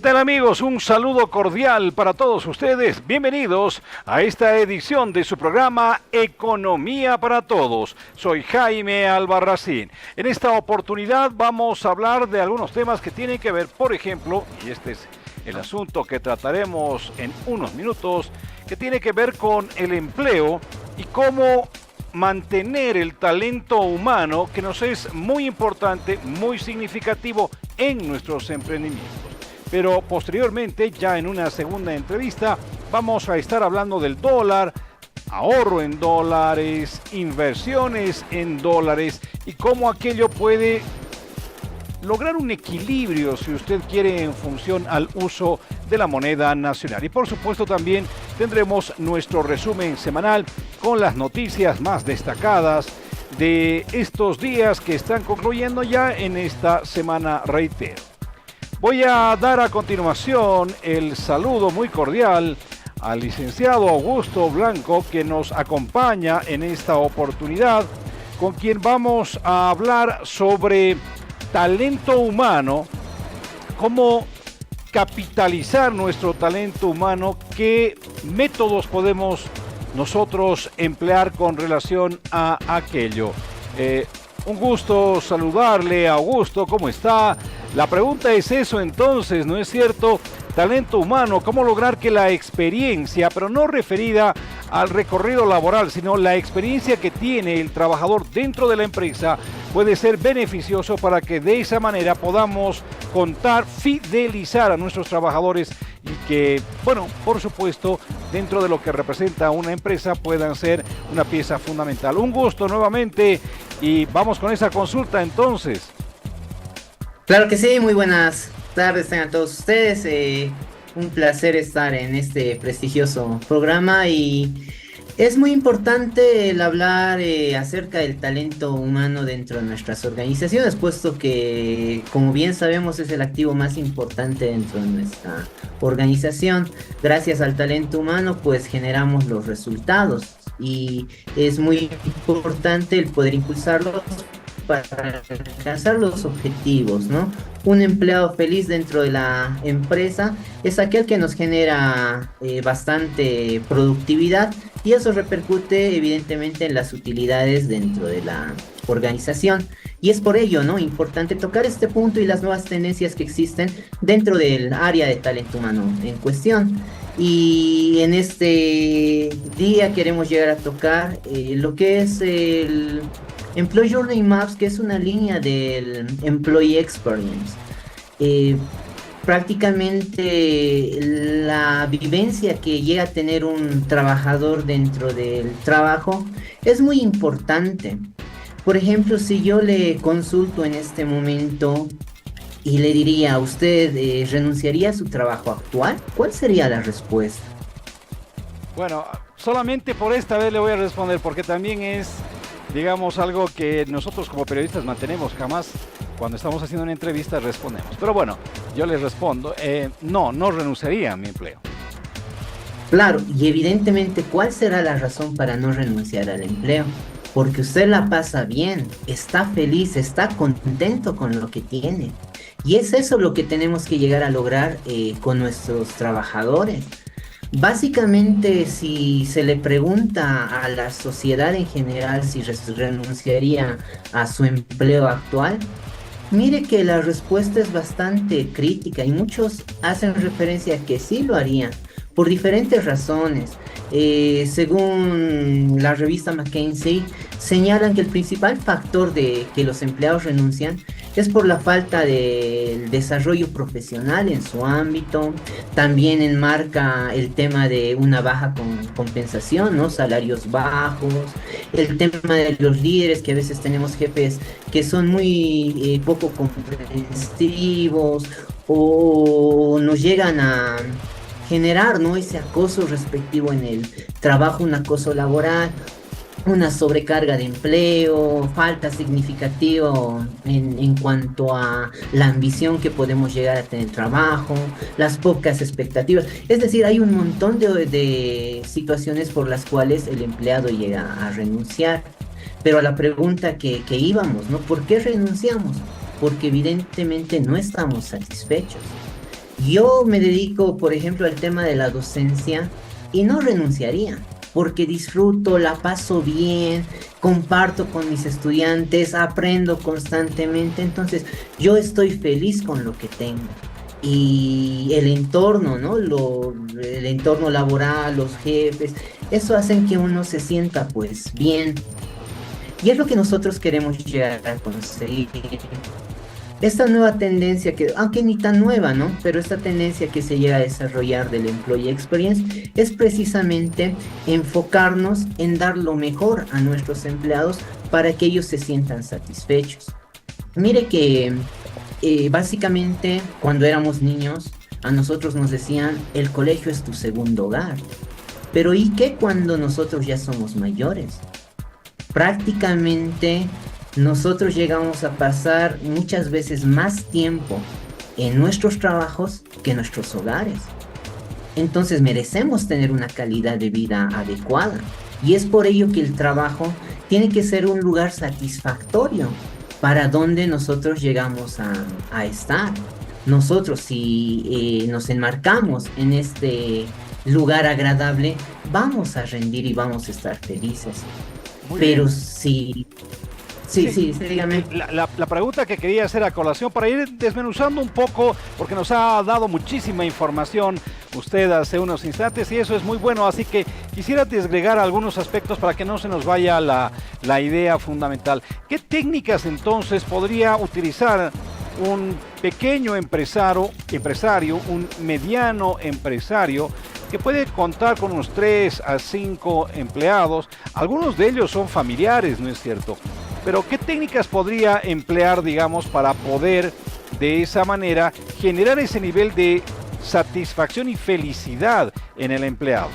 tal amigos? Un saludo cordial para todos ustedes. Bienvenidos a esta edición de su programa Economía para Todos. Soy Jaime Albarracín. En esta oportunidad vamos a hablar de algunos temas que tienen que ver, por ejemplo, y este es el asunto que trataremos en unos minutos, que tiene que ver con el empleo y cómo mantener el talento humano, que nos es muy importante, muy significativo en nuestros emprendimientos. Pero posteriormente, ya en una segunda entrevista, vamos a estar hablando del dólar, ahorro en dólares, inversiones en dólares y cómo aquello puede lograr un equilibrio, si usted quiere, en función al uso de la moneda nacional. Y por supuesto también tendremos nuestro resumen semanal con las noticias más destacadas de estos días que están concluyendo ya en esta semana, reitero. Voy a dar a continuación el saludo muy cordial al licenciado Augusto Blanco, que nos acompaña en esta oportunidad, con quien vamos a hablar sobre talento humano, cómo capitalizar nuestro talento humano, qué métodos podemos nosotros emplear con relación a aquello. Un gusto saludarle, Augusto, ¿cómo está? La pregunta es eso entonces, ¿no es cierto? Talento humano, cómo lograr que la experiencia, pero no referida al recorrido laboral, sino la experiencia que tiene el trabajador dentro de la empresa puede ser beneficioso para que de esa manera podamos contar, fidelizar a nuestros trabajadores y que, bueno, por supuesto, dentro de lo que representa una empresa puedan ser una pieza fundamental. Un gusto nuevamente y vamos con esa consulta entonces. Claro que sí, muy buenas tardes a todos ustedes. Un placer estar en este prestigioso programa y es muy importante el hablar acerca del talento humano dentro de nuestras organizaciones, puesto que, como bien sabemos, es el activo más importante dentro de nuestra organización. Gracias al talento humano, pues generamos los resultados y es muy importante el poder impulsarlos para alcanzar los objetivos, ¿no? Un empleado feliz dentro de la empresa es aquel que nos genera bastante productividad y eso repercute evidentemente en las utilidades dentro de la organización. Y es por ello, ¿no?, importante tocar este punto y las nuevas tendencias que existen dentro del área de talento humano en cuestión. Y en este día queremos llegar a tocar lo que es el Employee Journey Maps, que es una línea del Employee Experience. Prácticamente la vivencia que llega a tener un trabajador dentro del trabajo es muy importante. Por ejemplo, si yo le consulto en este momento y le diría, ¿usted renunciaría a su trabajo actual? ¿Cuál sería la respuesta? Bueno, solamente por esta vez le voy a responder porque también es, digamos, algo que nosotros como periodistas mantenemos, jamás cuando estamos haciendo una entrevista respondemos. Pero bueno, yo les respondo, no renunciaría a mi empleo. Claro, y evidentemente, ¿cuál será la razón para no renunciar al empleo? Porque usted la pasa bien, está feliz, está contento con lo que tiene. Y es eso lo que tenemos que llegar a lograr con nuestros trabajadores. Básicamente, si se le pregunta a la sociedad en general si renunciaría a su empleo actual, mire que la respuesta es bastante crítica y muchos hacen referencia a que sí lo harían por diferentes razones. Según la revista McKinsey, señalan que el principal factor de que los empleados renuncian es por la falta de desarrollo profesional en su ámbito. También enmarca el tema de una baja compensación, ¿no? Salarios bajos, el tema de los líderes, que a veces tenemos jefes que son muy poco comprensivos o nos llegan a generar, ¿no?, ese acoso respectivo en el trabajo, un acoso laboral, una sobrecarga de empleo, falta significativa en cuanto a la ambición que podemos llegar a tener en el trabajo, las pocas expectativas. Es decir, hay un montón de situaciones por las cuales el empleado llega a renunciar. Pero a la pregunta que íbamos, ¿no? ¿Por qué renunciamos? Porque evidentemente no estamos satisfechos. Yo me dedico, por ejemplo, al tema de la docencia y no renunciaría, porque disfruto, la paso bien, comparto con mis estudiantes, aprendo constantemente, entonces yo estoy feliz con lo que tengo. Y el entorno, ¿no? El entorno laboral, los jefes, eso hacen que uno se sienta pues bien. Y es lo que nosotros queremos llegar a conseguir. Esta nueva tendencia que, aunque ni tan nueva, ¿no? Pero esta tendencia que se llega a desarrollar del Employee Experience es precisamente enfocarnos en dar lo mejor a nuestros empleados para que ellos se sientan satisfechos. Mire que básicamente cuando éramos niños a nosotros nos decían el colegio es tu segundo hogar. Pero ¿y qué cuando nosotros ya somos mayores? Prácticamente nosotros llegamos a pasar muchas veces más tiempo en nuestros trabajos que en nuestros hogares. Entonces merecemos tener una calidad de vida adecuada. Y es por ello que el trabajo tiene que ser un lugar satisfactorio para donde nosotros llegamos a estar. Nosotros si nos enmarcamos en este lugar agradable, vamos a rendir y vamos a estar felices. Muy Pero bien. sí, Sí, dígame. la pregunta que quería hacer a colación para ir desmenuzando un poco, porque nos ha dado muchísima información usted hace unos instantes y eso es muy bueno, así que quisiera desagregar algunos aspectos para que no se nos vaya la idea fundamental. ¿Qué técnicas entonces podría utilizar un pequeño empresario, un mediano empresario que puede contar con unos 3 a 5 empleados? Algunos de ellos son familiares, ¿no es cierto? Pero ¿qué técnicas podría emplear, digamos, para poder de esa manera generar ese nivel de satisfacción y felicidad en el empleado?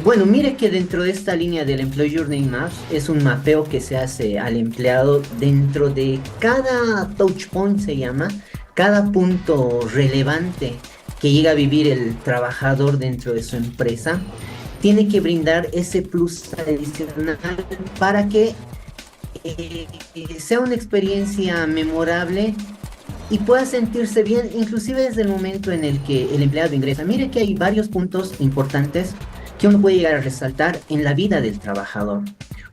Bueno, mire que dentro de esta línea del Employee Journey Maps es un mapeo que se hace al empleado dentro de cada touch point, se llama, cada punto relevante que llega a vivir el trabajador dentro de su empresa, tiene que brindar ese plus adicional para que sea una experiencia memorable y pueda sentirse bien, inclusive desde el momento en el que el empleado ingresa. Mire que hay varios puntos importantes que uno puede llegar a resaltar en la vida del trabajador.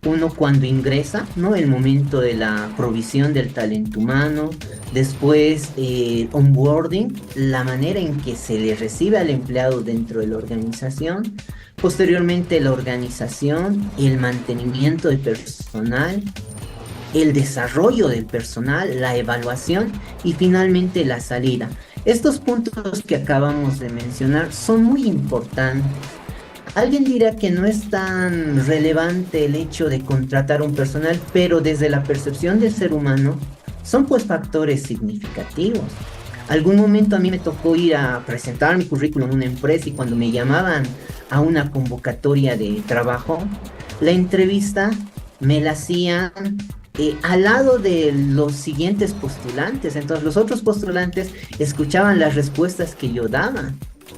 Uno cuando ingresa, ¿no? El momento de la provisión del talento humano, después onboarding, la manera en que se le recibe al empleado dentro de la organización, posteriormente la organización, el mantenimiento del personal, el desarrollo del personal, la evaluación y finalmente la salida. Estos puntos que acabamos de mencionar son muy importantes. Alguien dirá que no es tan relevante el hecho de contratar un personal, pero desde la percepción del ser humano son pues factores significativos. Algún momento a mí me tocó ir a presentar mi currículum en una empresa y cuando me llamaban a una convocatoria de trabajo, la entrevista me la hacían al lado de los siguientes postulantes. Entonces los otros postulantes escuchaban las respuestas que yo daba.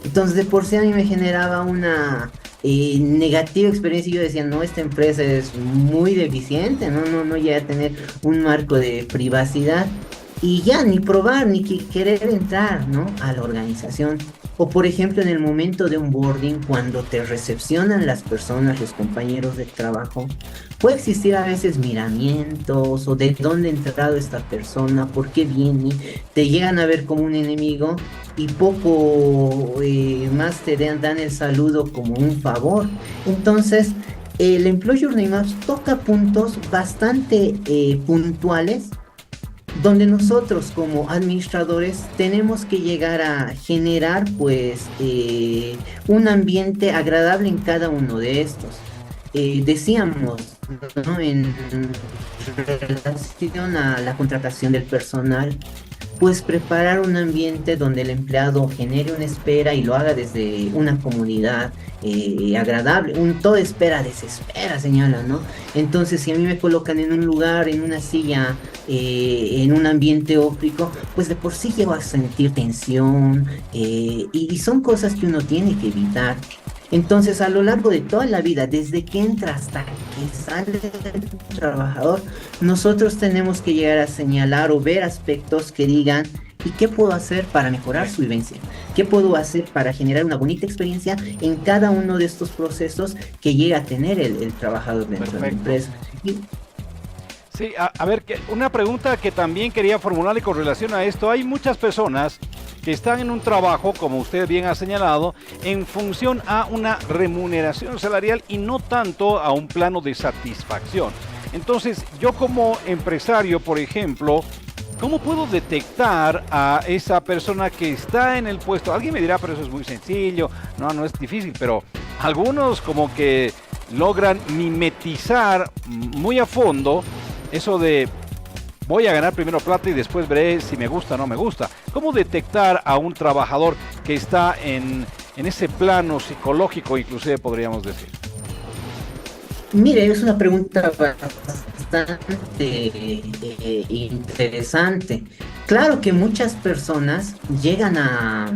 Entonces de por sí a mí me generaba una negativa experiencia y yo decía, no, esta empresa es muy deficiente, no llega a tener un marco de privacidad y ya ni probar ni querer entrar, ¿no? A la organización. O por ejemplo en el momento de onboarding, cuando te recepcionan las personas, los compañeros de trabajo, puede existir a veces miramientos o de dónde ha entrado esta persona, por qué viene, te llegan a ver como un enemigo y poco más te dan el saludo como un favor. Entonces el Employee Journey Maps toca puntos bastante puntuales donde nosotros como administradores tenemos que llegar a generar pues un ambiente agradable en cada uno de estos. Decíamos, ¿no? En relación a la contratación del personal, pues preparar un ambiente donde el empleado genere una espera y lo haga desde una comunidad agradable. Un todo espera desespera, señala, ¿no? Entonces, si a mí me colocan en un lugar, en una silla, en un ambiente óptico, pues de por sí llevo a sentir tensión y son cosas que uno tiene que evitar. Entonces, a lo largo de toda la vida, desde que entra hasta que sale el trabajador, nosotros tenemos que llegar a señalar o ver aspectos que digan, ¿Y qué puedo hacer para mejorar su vivencia? ¿Qué puedo hacer para generar una bonita experiencia en cada uno de estos procesos que llega a tener el trabajador dentro de la empresa? Sí, a ver, una pregunta que también quería formularle con relación a esto. Hay muchas personas que están en un trabajo, como usted bien ha señalado, en función a una remuneración salarial y no tanto a un plano de satisfacción. Entonces, yo como empresario, por ejemplo, ¿cómo puedo detectar a esa persona que está en el puesto? Alguien me dirá, pero eso es muy sencillo. No, no es difícil, pero algunos como que logran mimetizar muy a fondo eso de voy a ganar primero plata y después veré si me gusta o no me gusta. ¿Cómo detectar a un trabajador que está en ese plano psicológico, inclusive podríamos decir? Mire, es una pregunta bastante interesante. Claro que muchas personas llegan a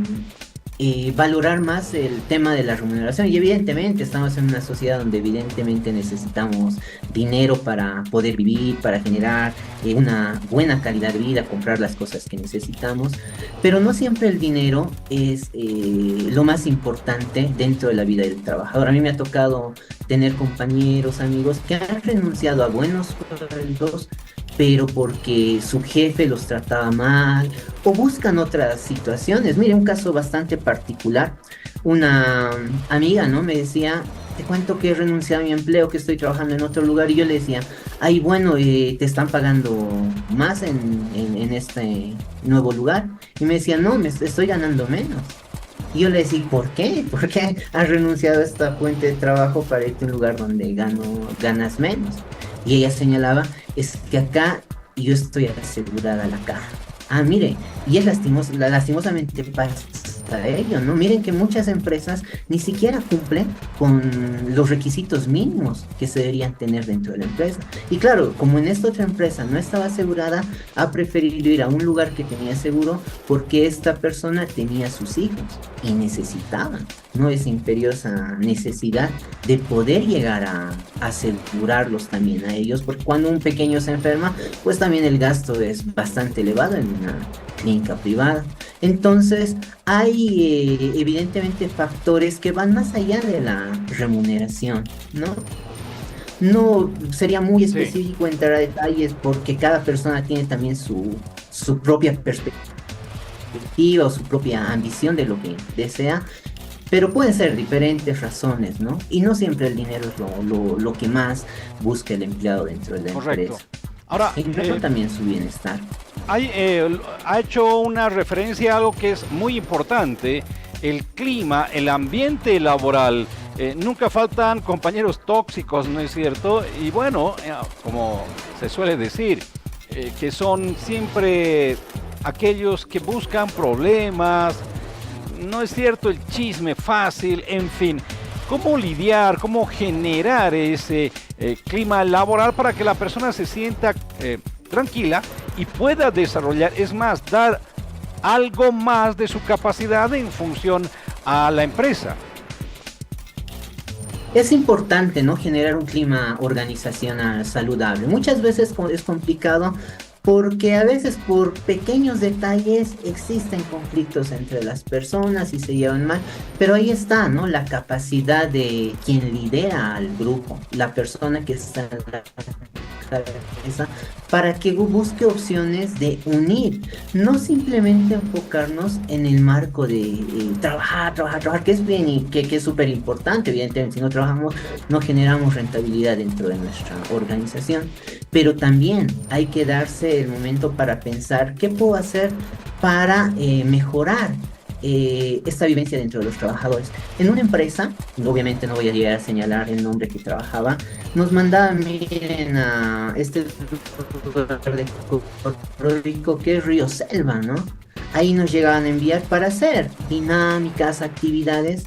valorar más el tema de la remuneración y evidentemente estamos en una sociedad donde evidentemente necesitamos dinero para poder vivir, para generar una buena calidad de vida, comprar las cosas que necesitamos, pero no siempre el dinero es lo más importante dentro de la vida del trabajador. A mí me ha tocado tener compañeros, amigos que han renunciado a buenos sueldos, pero porque su jefe los trataba mal o buscan otras situaciones. Mire, un caso bastante particular. Una amiga, ¿no? Me decía, te cuento que he renunciado a mi empleo, que estoy trabajando en otro lugar, y yo le decía, ay, bueno, te están pagando más en este nuevo lugar. Y me decía, no, me estoy ganando menos. Y yo le decía, ¿por qué? ¿Por qué has renunciado a esta fuente de trabajo para irte a un lugar donde ganas menos? Y ella señalaba, es que acá yo estoy asegurada a la caja. Ah, mire, y es lastimosamente pasa ello, ¿no? Miren que muchas empresas ni siquiera cumplen con los requisitos mínimos que se deberían tener dentro de la empresa. Y claro, como en esta otra empresa no estaba asegurada, ha preferido ir a un lugar que tenía seguro porque esta persona tenía sus hijos y necesitaban, ¿no? Esa imperiosa necesidad de poder llegar a asegurarlos también a ellos, porque cuando un pequeño se enferma, pues también el gasto es bastante elevado en una clínica privada. Entonces, hay evidentemente factores que van más allá de la remuneración, ¿no? No sería muy específico entrar a detalles porque cada persona tiene también su propia perspectiva o su propia ambición de lo que desea, pero pueden ser diferentes razones, ¿no? Y no siempre el dinero es lo que más busca el empleado dentro de la empresa. Ahora, incluso también su bienestar. Ha hecho una referencia a algo que es muy importante, el clima, el ambiente laboral. Nunca faltan compañeros tóxicos, ¿no es cierto? Y bueno, como se suele decir, que son siempre aquellos que buscan problemas, no es cierto, el chisme fácil, en fin. ¿Cómo lidiar, cómo generar ese clima laboral para que la persona se sienta tranquila y pueda desarrollar, es más, dar algo más de su capacidad en función a la empresa? Es importante, ¿no? Generar un clima organizacional saludable. Muchas veces es complicado porque a veces por pequeños detalles existen conflictos entre las personas y se llevan mal, pero ahí está, ¿no? La capacidad de quien lidera al grupo, la persona que está en la cabeza, para que busque opciones de unir, no simplemente enfocarnos en el marco de trabajar, que es bien y que es súper importante. Evidentemente, si no trabajamos, no generamos rentabilidad dentro de nuestra organización, pero también hay que darse el momento para pensar qué puedo hacer para mejorar esta vivencia dentro de los trabajadores. En una empresa, obviamente no voy a llegar a señalar el nombre que trabajaba, nos mandaban, miren, a este lugar de Puerto Rico que es Río Selva, ¿no? Ahí nos llegaban a enviar para hacer dinámicas, actividades,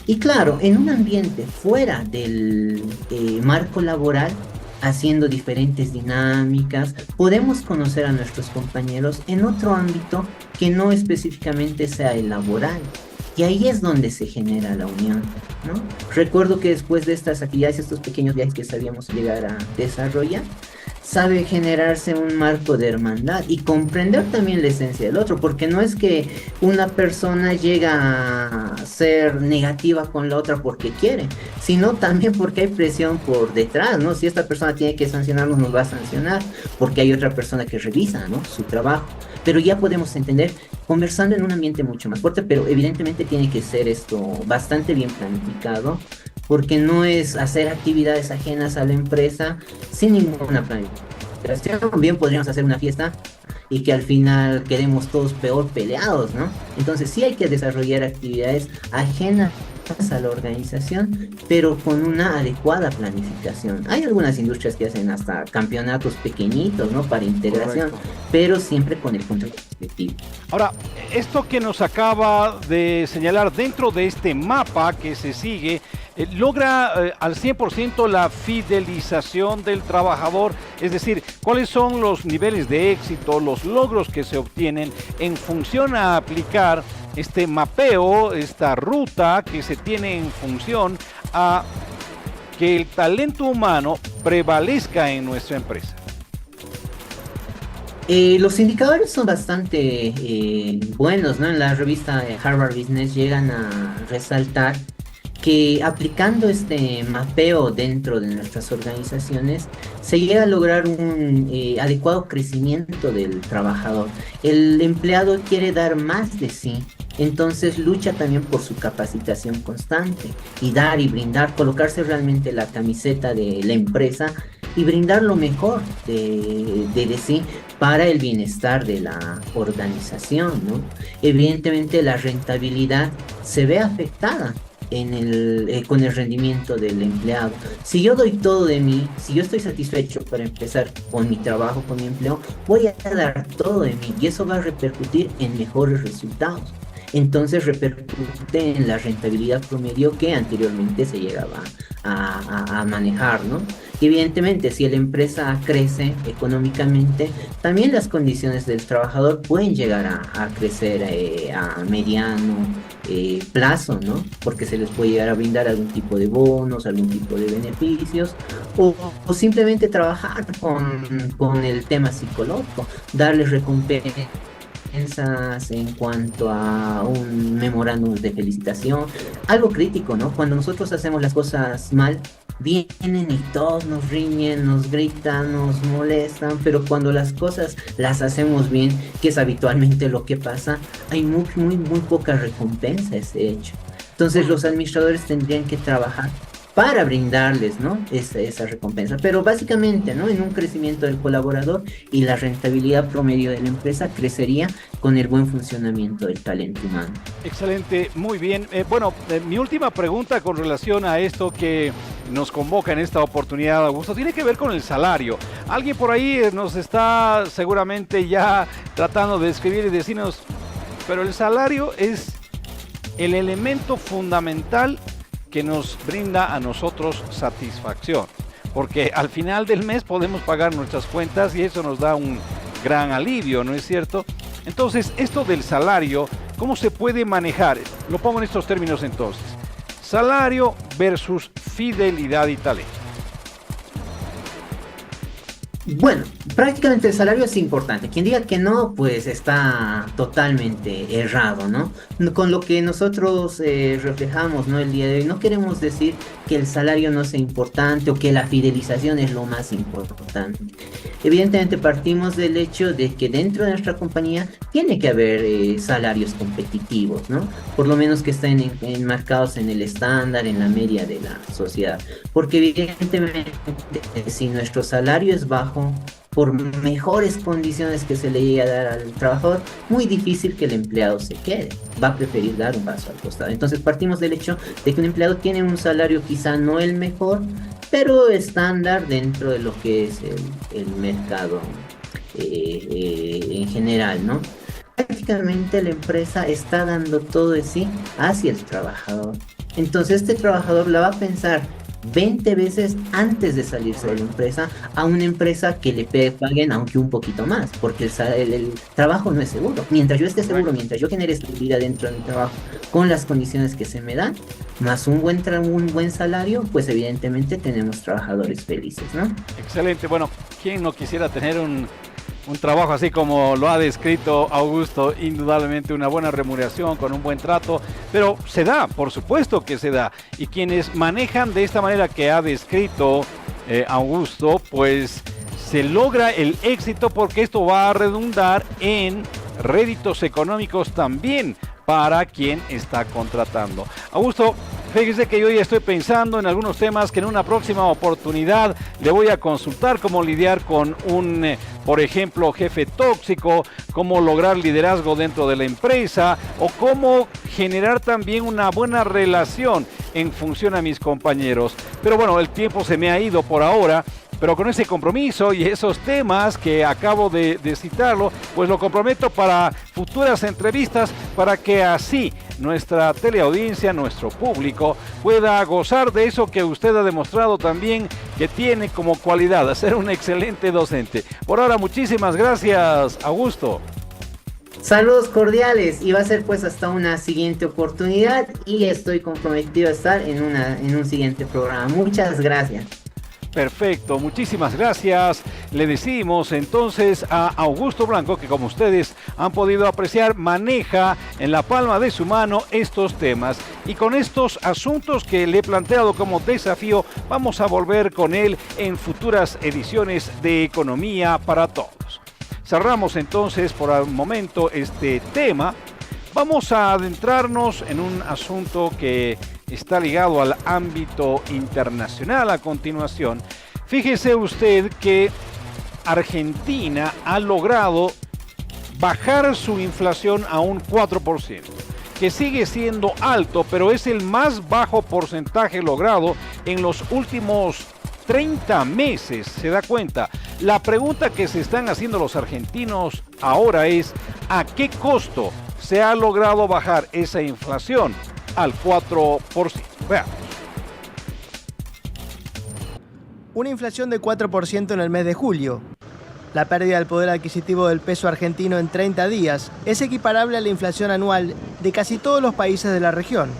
y claro, en un ambiente fuera del marco laboral, haciendo diferentes dinámicas, podemos conocer a nuestros compañeros en otro ámbito que no específicamente sea el laboral. Y ahí es donde se genera la unión, ¿no? Recuerdo que después de estas actividades, estos pequeños viajes que sabíamos llegar a desarrollar, sabe generarse un marco de hermandad y comprender también la esencia del otro, porque no es que una persona llega a ser negativa con la otra porque quiere, sino también porque hay presión por detrás, ¿no? Si esta persona tiene que sancionarnos, nos va a sancionar, porque hay otra persona que revisa, ¿no? Su trabajo. Pero ya podemos entender, conversando en un ambiente mucho más fuerte, pero evidentemente tiene que ser esto bastante bien planificado, porque no es hacer actividades ajenas a la empresa sin ninguna planificación. Bien podríamos hacer una fiesta y que al final quedemos todos peor peleados, ¿no? Entonces sí hay que desarrollar actividades ajenas a la organización, pero con una adecuada planificación. Hay algunas industrias que hacen hasta campeonatos pequeñitos, ¿no? Para integración, correcto, pero siempre con el control objetivo. Ahora, esto que nos acaba de señalar dentro de este mapa que se sigue, logra al 100% la fidelización del trabajador, es decir, cuáles son los niveles de éxito, los logros que se obtienen en función a aplicar este mapeo, esta ruta que se tiene en función a que el talento humano prevalezca en nuestra empresa. Los indicadores son bastante buenos, ¿no? En la revista Harvard Business llegan a resaltar que aplicando este mapeo dentro de nuestras organizaciones se llega a lograr un adecuado crecimiento del trabajador. El empleado quiere dar más de sí, entonces lucha también por su capacitación constante y dar y brindar, colocarse realmente la camiseta de la empresa y brindar lo mejor de sí para el bienestar de la organización, ¿no? Evidentemente la rentabilidad se ve afectada con el rendimiento del empleado. Si yo doy todo de mí, si yo estoy satisfecho para empezar con mi trabajo, con mi empleo, voy a dar todo de mí y eso va a repercutir en mejores resultados. Entonces repercute en la rentabilidad promedio que anteriormente se llegaba a manejar, ¿no? Y evidentemente, si la empresa crece económicamente, también las condiciones del trabajador pueden llegar a crecer a mediano plazo, ¿no? Porque se les puede llegar a brindar algún tipo de bonos, algún tipo de beneficios, o simplemente trabajar con el tema psicológico, darles recompensas en cuanto a un memorándum de felicitación, algo crítico, ¿no? Cuando nosotros hacemos las cosas mal, vienen y todos nos riñen, nos gritan, nos molestan, pero cuando las cosas las hacemos bien, que es habitualmente lo que pasa, hay muy poca recompensa a ese hecho. Entonces los administradores tendrían que trabajar para brindarles, ¿no? esa recompensa. Pero básicamente, ¿no? En un crecimiento del colaborador y la rentabilidad promedio de la empresa crecería con el buen funcionamiento del talento humano. Excelente, muy bien. Mi última pregunta con relación a esto que nos convoca en esta oportunidad, Augusto, tiene que ver con el salario. Alguien por ahí nos está seguramente ya tratando de escribir y decirnos, pero el salario es el elemento fundamental que nos brinda a nosotros satisfacción, porque al final del mes podemos pagar nuestras cuentas y eso nos da un gran alivio, ¿no es cierto? Entonces, esto del salario, ¿cómo se puede manejar? Lo pongo en estos términos entonces. Salario versus fidelidad y talento. Bueno, prácticamente el salario es importante. Quien diga que no, pues está totalmente errado, ¿no? Con lo que nosotros reflejamos, ¿no? El día de hoy, no queremos decir que el salario no sea importante o que la fidelización es lo más importante. Evidentemente partimos del hecho de que dentro de nuestra compañía tiene que haber salarios competitivos, ¿no? Por lo menos que estén enmarcados en el estándar, en la media de la sociedad. Porque evidentemente si nuestro salario es bajo, por mejores condiciones que se le llegue a dar al trabajador, muy difícil que el empleado se quede, va a preferir dar un paso al costado. Entonces partimos del hecho de que un empleado tiene un salario quizá no el mejor, pero estándar dentro de lo que es el mercado en general, ¿no? Prácticamente la empresa está dando todo de sí hacia el trabajador. Entonces este trabajador la va a pensar 20 veces antes de salirse de la empresa a una empresa que le paguen aunque un poquito más, porque el trabajo no es seguro. Mientras yo esté seguro, mientras yo genere estabilidad dentro de mi trabajo con las condiciones que se me dan, más un buen salario, pues evidentemente tenemos trabajadores felices, ¿no? Excelente. Bueno, ¿quién no quisiera tener un trabajo así como lo ha descrito Augusto? Indudablemente una buena remuneración, con un buen trato, pero se da, por supuesto que se da. Y quienes manejan de esta manera que ha descrito Augusto, pues se logra el éxito, porque esto va a redundar en réditos económicos también para quien está contratando. Augusto, fíjese que yo ya estoy pensando en algunos temas que en una próxima oportunidad le voy a consultar: cómo lidiar con un, por ejemplo, jefe tóxico, cómo lograr liderazgo dentro de la empresa, o cómo generar también una buena relación en función a mis compañeros. Pero bueno, el tiempo se me ha ido por ahora. Pero con ese compromiso y esos temas que acabo de citarlo, pues lo comprometo para futuras entrevistas, para que así nuestra teleaudiencia, nuestro público, pueda gozar de eso que usted ha demostrado también que tiene como cualidad, ser un excelente docente. Por ahora, muchísimas gracias, Augusto. Saludos cordiales, y va a ser pues hasta una siguiente oportunidad, y estoy comprometido a estar en un siguiente programa. Muchas gracias. Perfecto, muchísimas gracias. Le decimos entonces a Augusto Blanco, que como ustedes han podido apreciar, maneja en la palma de su mano estos temas. Y con estos asuntos que le he planteado como desafío, vamos a volver con él en futuras ediciones de Economía para Todos. Cerramos entonces por el momento este tema. Vamos a adentrarnos en un asunto que está ligado al ámbito internacional a continuación. Fíjese usted que Argentina ha logrado bajar su inflación a un 4%, que sigue siendo alto, pero es el más bajo porcentaje logrado en los últimos 30 meses, ¿se da cuenta? La pregunta que se están haciendo los argentinos ahora es: ¿a qué costo se ha logrado bajar esa inflación al 4%? Veamos. Una inflación de 4% en el mes de julio. La pérdida del poder adquisitivo del peso argentino en 30 días es equiparable a la inflación anual de casi todos los países de la región.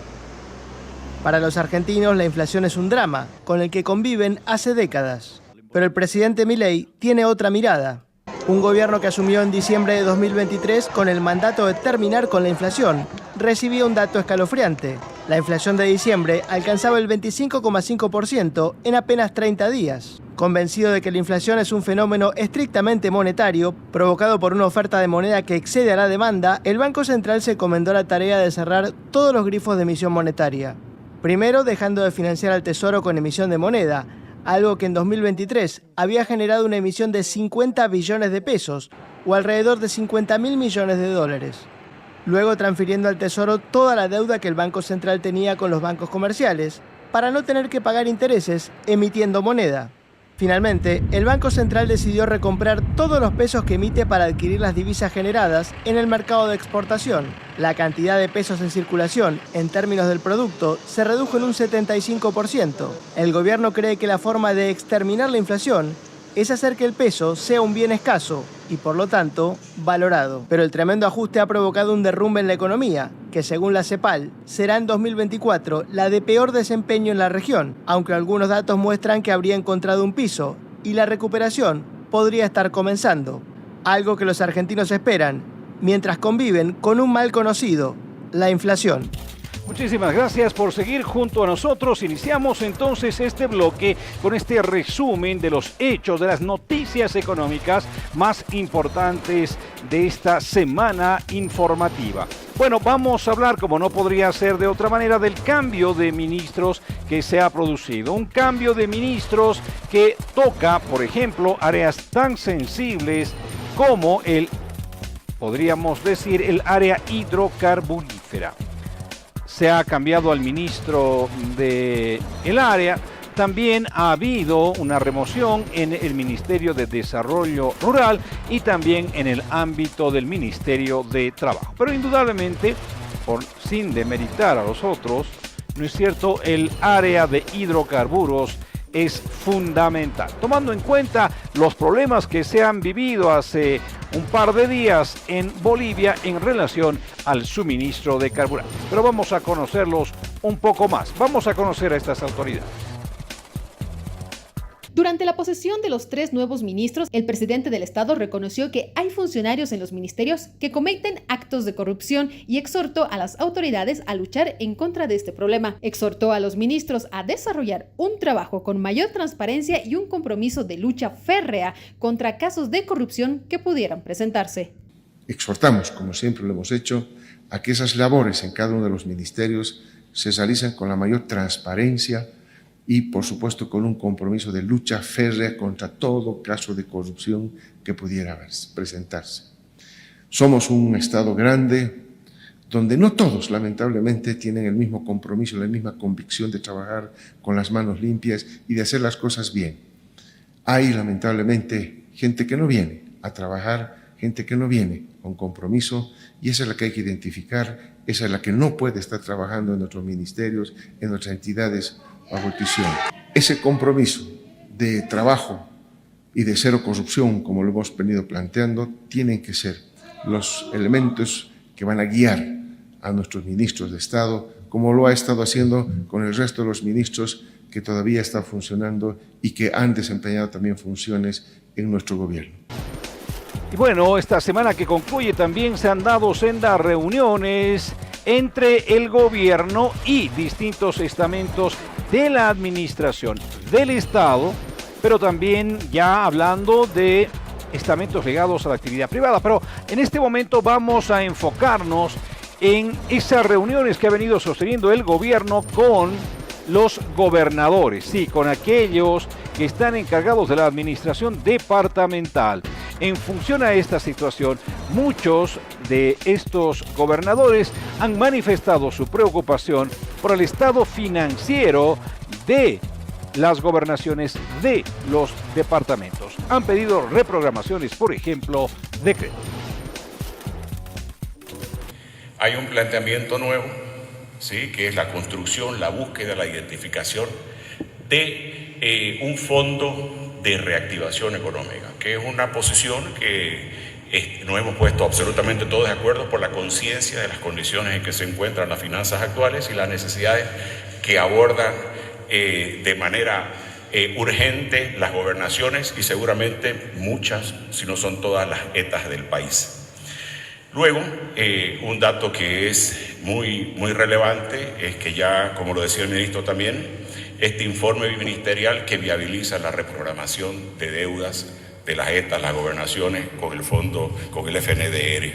Para los argentinos, la inflación es un drama con el que conviven hace décadas. Pero el presidente Milei tiene otra mirada. Un gobierno que asumió en diciembre de 2023 con el mandato de terminar con la inflación recibió un dato escalofriante. La inflación de diciembre alcanzaba el 25,5% en apenas 30 días. Convencido de que la inflación es un fenómeno estrictamente monetario, provocado por una oferta de moneda que excede a la demanda, el Banco Central se encomendó la tarea de cerrar todos los grifos de emisión monetaria. Primero, dejando de financiar al Tesoro con emisión de moneda, algo que en 2023 había generado una emisión de 50 billones de pesos, o alrededor de 50.000 millones de dólares. Luego, transfiriendo al Tesoro toda la deuda que el Banco Central tenía con los bancos comerciales, para no tener que pagar intereses emitiendo moneda. Finalmente, el Banco Central decidió recomprar todos los pesos que emite para adquirir las divisas generadas en el mercado de exportación. La cantidad de pesos en circulación, en términos del producto, se redujo en un 75%. El gobierno cree que la forma de exterminar la inflación es hacer que el peso sea un bien escaso y, por lo tanto, valorado. Pero el tremendo ajuste ha provocado un derrumbe en la economía, que según la CEPAL, será en 2024 la de peor desempeño en la región, aunque algunos datos muestran que habría encontrado un piso y la recuperación podría estar comenzando. Algo que los argentinos esperan, mientras conviven con un mal conocido, la inflación. Muchísimas gracias por seguir junto a nosotros. Iniciamos entonces este bloque con este resumen de los hechos, de las noticias económicas más importantes de esta semana informativa. Bueno, vamos a hablar, como no podría ser de otra manera, del cambio de ministros que se ha producido. Un cambio de ministros que toca, por ejemplo, áreas tan sensibles como podríamos decir, el área hidrocarburífera. Se ha cambiado al ministro del área. También ha habido una remoción en el Ministerio de Desarrollo Rural y también en el ámbito del Ministerio de Trabajo. Pero indudablemente, sin demeritar a los otros, ¿no es cierto?, el área de hidrocarburos es fundamental, tomando en cuenta los problemas que se han vivido hace un par de días en Bolivia en relación al suministro de carburante. Pero vamos a conocerlos un poco más, vamos a conocer a estas autoridades. Durante la posesión de los 3 nuevos ministros, el presidente del Estado reconoció que hay funcionarios en los ministerios que cometen actos de corrupción y exhortó a las autoridades a luchar en contra de este problema. Exhortó a los ministros a desarrollar un trabajo con mayor transparencia y un compromiso de lucha férrea contra casos de corrupción que pudieran presentarse. Exhortamos, como siempre lo hemos hecho, a que esas labores en cada uno de los ministerios se realicen con la mayor transparencia y, por supuesto, con un compromiso de lucha férrea contra todo caso de corrupción que pudiera presentarse. Somos un Estado grande donde no todos, lamentablemente, tienen el mismo compromiso, la misma convicción de trabajar con las manos limpias y de hacer las cosas bien. Hay, lamentablemente, gente que no viene a trabajar, gente que no viene con compromiso, y esa es la que hay que identificar, esa es la que no puede estar trabajando en nuestros ministerios, en nuestras entidades bajo tuición. Ese compromiso de trabajo y de cero corrupción, como lo hemos venido planteando, tienen que ser los elementos que van a guiar a nuestros ministros de Estado, como lo ha estado haciendo con el resto de los ministros que todavía están funcionando y que han desempeñado también funciones en nuestro gobierno. Y bueno, esta semana que concluye también se han dado sendas reuniones entre el gobierno y distintos estamentos de la administración del Estado, pero también ya hablando de estamentos ligados a la actividad privada. Pero en este momento vamos a enfocarnos en esas reuniones que ha venido sosteniendo el gobierno con los gobernadores, sí, con aquellos que están encargados de la administración departamental. En función a esta situación, muchos de estos gobernadores han manifestado su preocupación por el estado financiero de las gobernaciones de los departamentos. Han pedido reprogramaciones, por ejemplo, de crédito. Hay un planteamiento nuevo, ¿sí?, que es la construcción, la búsqueda, la identificación de un fondo de reactivación económica, que es una posición que nos hemos puesto absolutamente todos de acuerdo por la conciencia de las condiciones en que se encuentran las finanzas actuales y las necesidades que abordan de manera urgente las gobernaciones y seguramente muchas, si no son todas, las etas del país. Luego, un dato que es muy relevante es que ya, como lo decía el ministro también, este informe ministerial que viabiliza la reprogramación de deudas de las ETAs, las gobernaciones, con el fondo, con el FNDR.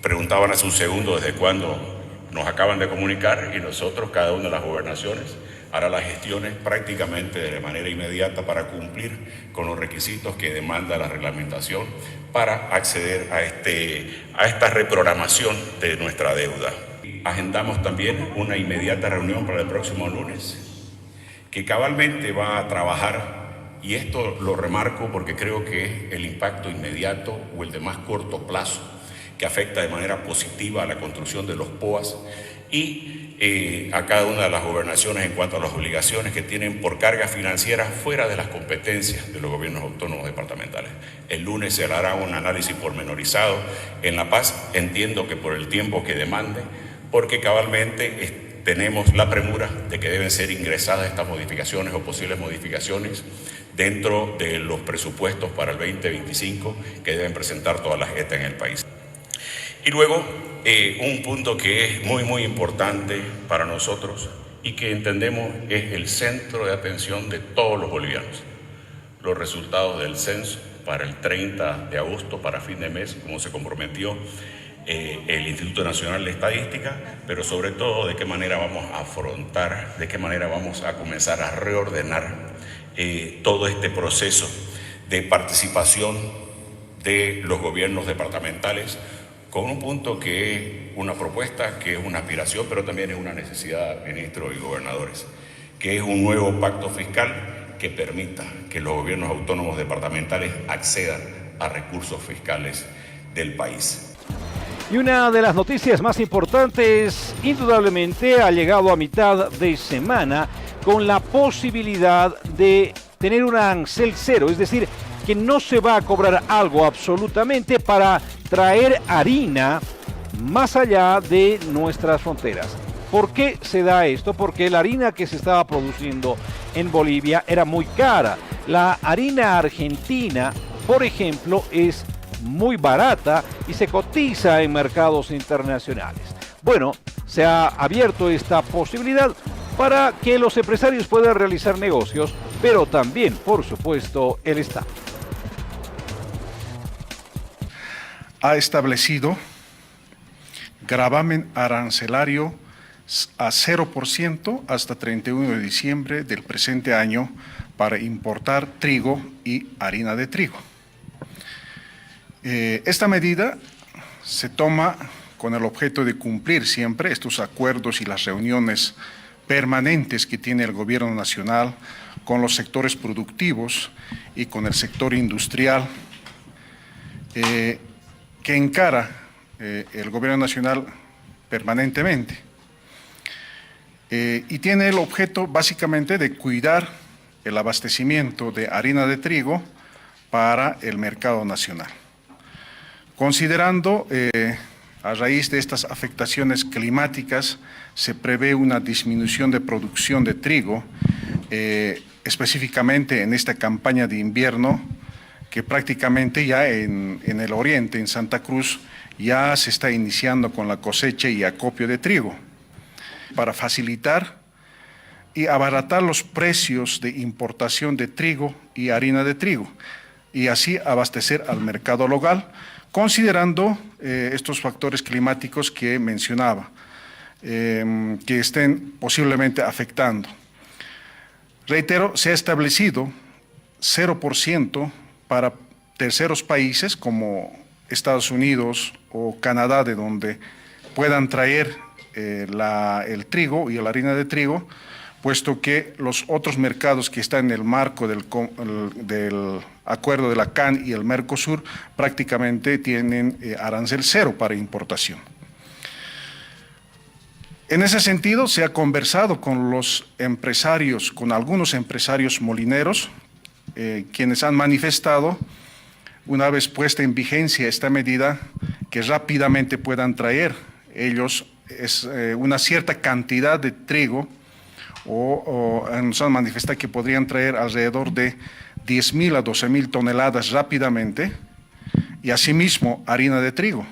Preguntaban hace un segundo desde cuándo nos acaban de comunicar, y nosotros, cada una de las gobernaciones, hará las gestiones prácticamente de manera inmediata para cumplir con los requisitos que demanda la reglamentación para acceder a esta reprogramación de nuestra deuda. Agendamos también una inmediata reunión para el próximo lunes, que cabalmente va a trabajar, y esto lo remarco porque creo que es el impacto inmediato o el de más corto plazo, que afecta de manera positiva a la construcción de los POAS y a cada una de las gobernaciones en cuanto a las obligaciones que tienen por cargas financieras fuera de las competencias de los gobiernos autónomos departamentales. El lunes se hará un análisis pormenorizado en La Paz, entiendo que por el tiempo que demande, porque cabalmente tenemos la premura de que deben ser ingresadas estas modificaciones o posibles modificaciones dentro de los presupuestos para el 2025 que deben presentar todas las ETA en el país. Y luego, un punto que es muy importante para nosotros y que entendemos es el centro de atención de todos los bolivianos: los resultados del censo para el 30 de agosto, para fin de mes, como se comprometió el Instituto Nacional de Estadística, pero sobre todo de qué manera vamos a afrontar, de qué manera vamos a comenzar a reordenar todo este proceso de participación de los gobiernos departamentales, con un punto que es una propuesta, que es una aspiración, pero también es una necesidad, ministros y gobernadores, que es un nuevo pacto fiscal que permita que los gobiernos autónomos departamentales accedan a recursos fiscales del país. Y una de las noticias más importantes, indudablemente, ha llegado a mitad de semana con la posibilidad de tener un arancel cero, es decir, que no se va a cobrar algo absolutamente para traer harina más allá de nuestras fronteras. ¿Por qué se da esto? Porque la harina que se estaba produciendo en Bolivia era muy cara. La harina argentina, por ejemplo, es muy barata y se cotiza en mercados internacionales. Bueno, se ha abierto esta posibilidad para que los empresarios puedan realizar negocios, pero también, por supuesto, el Estado. Ha establecido gravamen arancelario a 0% hasta 31 de diciembre del presente año para importar trigo y harina de trigo. Esta medida se toma con el objeto de cumplir siempre estos acuerdos y las reuniones permanentes que tiene el Gobierno Nacional con los sectores productivos y con el sector industrial que encara el Gobierno Nacional permanentemente. Y tiene el objeto básicamente de cuidar el abastecimiento de harina de trigo para el mercado nacional. Considerando a raíz de estas afectaciones climáticas, se prevé una disminución de producción de trigo, específicamente en esta campaña de invierno, que prácticamente ya en el oriente, en Santa Cruz, ya se está iniciando con la cosecha y acopio de trigo, para facilitar y abaratar los precios de importación de trigo y harina de trigo, y así abastecer al mercado local, considerando estos factores climáticos que mencionaba, que estén posiblemente afectando. Reitero, se ha establecido 0% para terceros países como Estados Unidos o Canadá, de donde puedan traer el trigo y la harina de trigo, puesto que los otros mercados que están en el marco del acuerdo de la CAN y el Mercosur prácticamente tienen arancel cero para importación. En ese sentido, se ha conversado con los empresarios, con algunos empresarios molineros, quienes han manifestado, una vez puesta en vigencia esta medida, que rápidamente puedan traer ellos una cierta cantidad de trigo, o nos han manifestado que podrían traer alrededor de 10.000 a 12.000 toneladas rápidamente, y asimismo harina de trigo.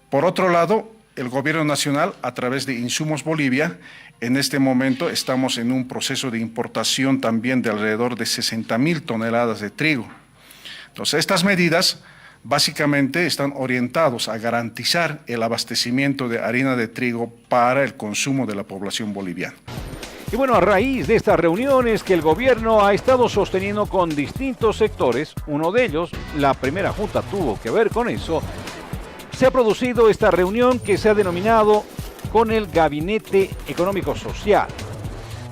Por otro lado, el Gobierno Nacional, a través de Insumos Bolivia, en este momento estamos en un proceso de importación también de alrededor de 60.000 toneladas de trigo. Entonces, estas medidas básicamente están orientados a garantizar el abastecimiento de harina de trigo para el consumo de la población boliviana. Y bueno, a raíz de estas reuniones que el gobierno ha estado sosteniendo con distintos sectores, uno de ellos, la primera junta tuvo que ver con eso, se ha producido esta reunión que se ha denominado con el Gabinete Económico Social.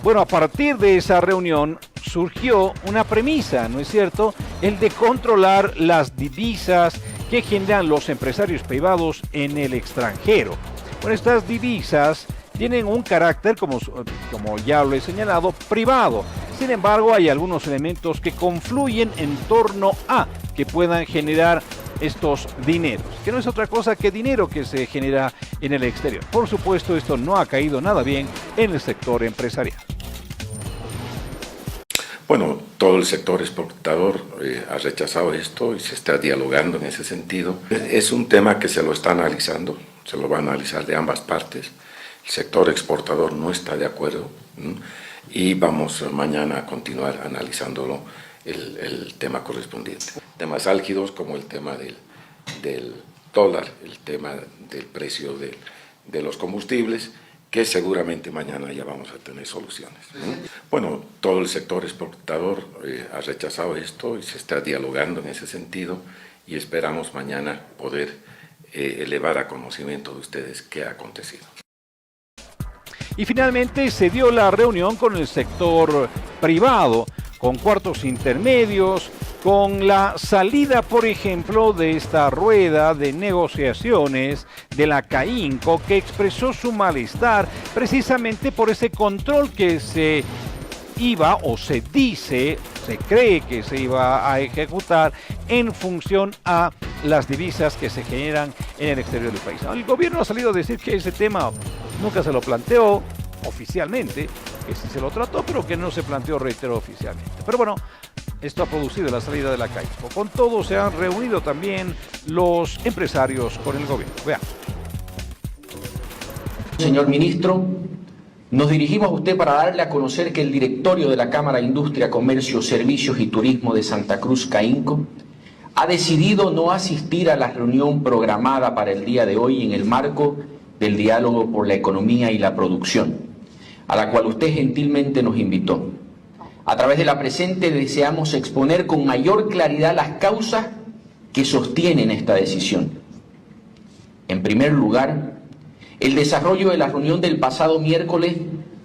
Bueno, a partir de esa reunión surgió una premisa, ¿no es cierto?, el de controlar las divisas que generan los empresarios privados en el extranjero. Bueno, estas divisas tienen un carácter, como ya lo he señalado, privado. Sin embargo, hay algunos elementos que confluyen en torno a que puedan generar estos dineros, que no es otra cosa que dinero que se genera en el exterior. Por supuesto, esto no ha caído nada bien en el sector empresarial. Bueno, todo el sector exportador ha rechazado esto y se está dialogando en ese sentido. Es un tema que se lo está analizando, se lo va a analizar de ambas partes. El sector exportador no está de acuerdo, ¿no? Y vamos mañana a continuar analizándolo, el tema correspondiente. Temas álgidos como el tema del dólar, el tema del precio de los combustibles, que seguramente mañana ya vamos a tener soluciones, ¿no? Bueno, todo el sector exportador ha rechazado esto y se está dialogando en ese sentido y esperamos mañana poder elevar a conocimiento de ustedes qué ha acontecido. Y finalmente se dio la reunión con el sector privado, con cuartos intermedios, con la salida, por ejemplo, de esta rueda de negociaciones de la CAINCO, que expresó su malestar precisamente por ese control que se iba, o se dice, se cree que se iba a ejecutar en función a las divisas que se generan en el exterior del país. El gobierno ha salido a decir que ese tema Nunca se lo planteó oficialmente, que sí se lo trató, pero que no se planteó, reitero, oficialmente. Pero bueno, esto ha producido la salida de la Caipo. Con todo se han reunido también los empresarios con el gobierno. Veamos. Señor ministro, nos dirigimos a usted para darle a conocer que el directorio de la Cámara de Industria, Comercio, Servicios y Turismo de Santa Cruz, CAINCO, ha decidido no asistir a la reunión programada para el día de hoy en el marco del diálogo por la economía y la producción, a la cual usted gentilmente nos invitó. A través de la presente deseamos exponer con mayor claridad las causas que sostienen esta decisión. En primer lugar, el desarrollo de la reunión del pasado miércoles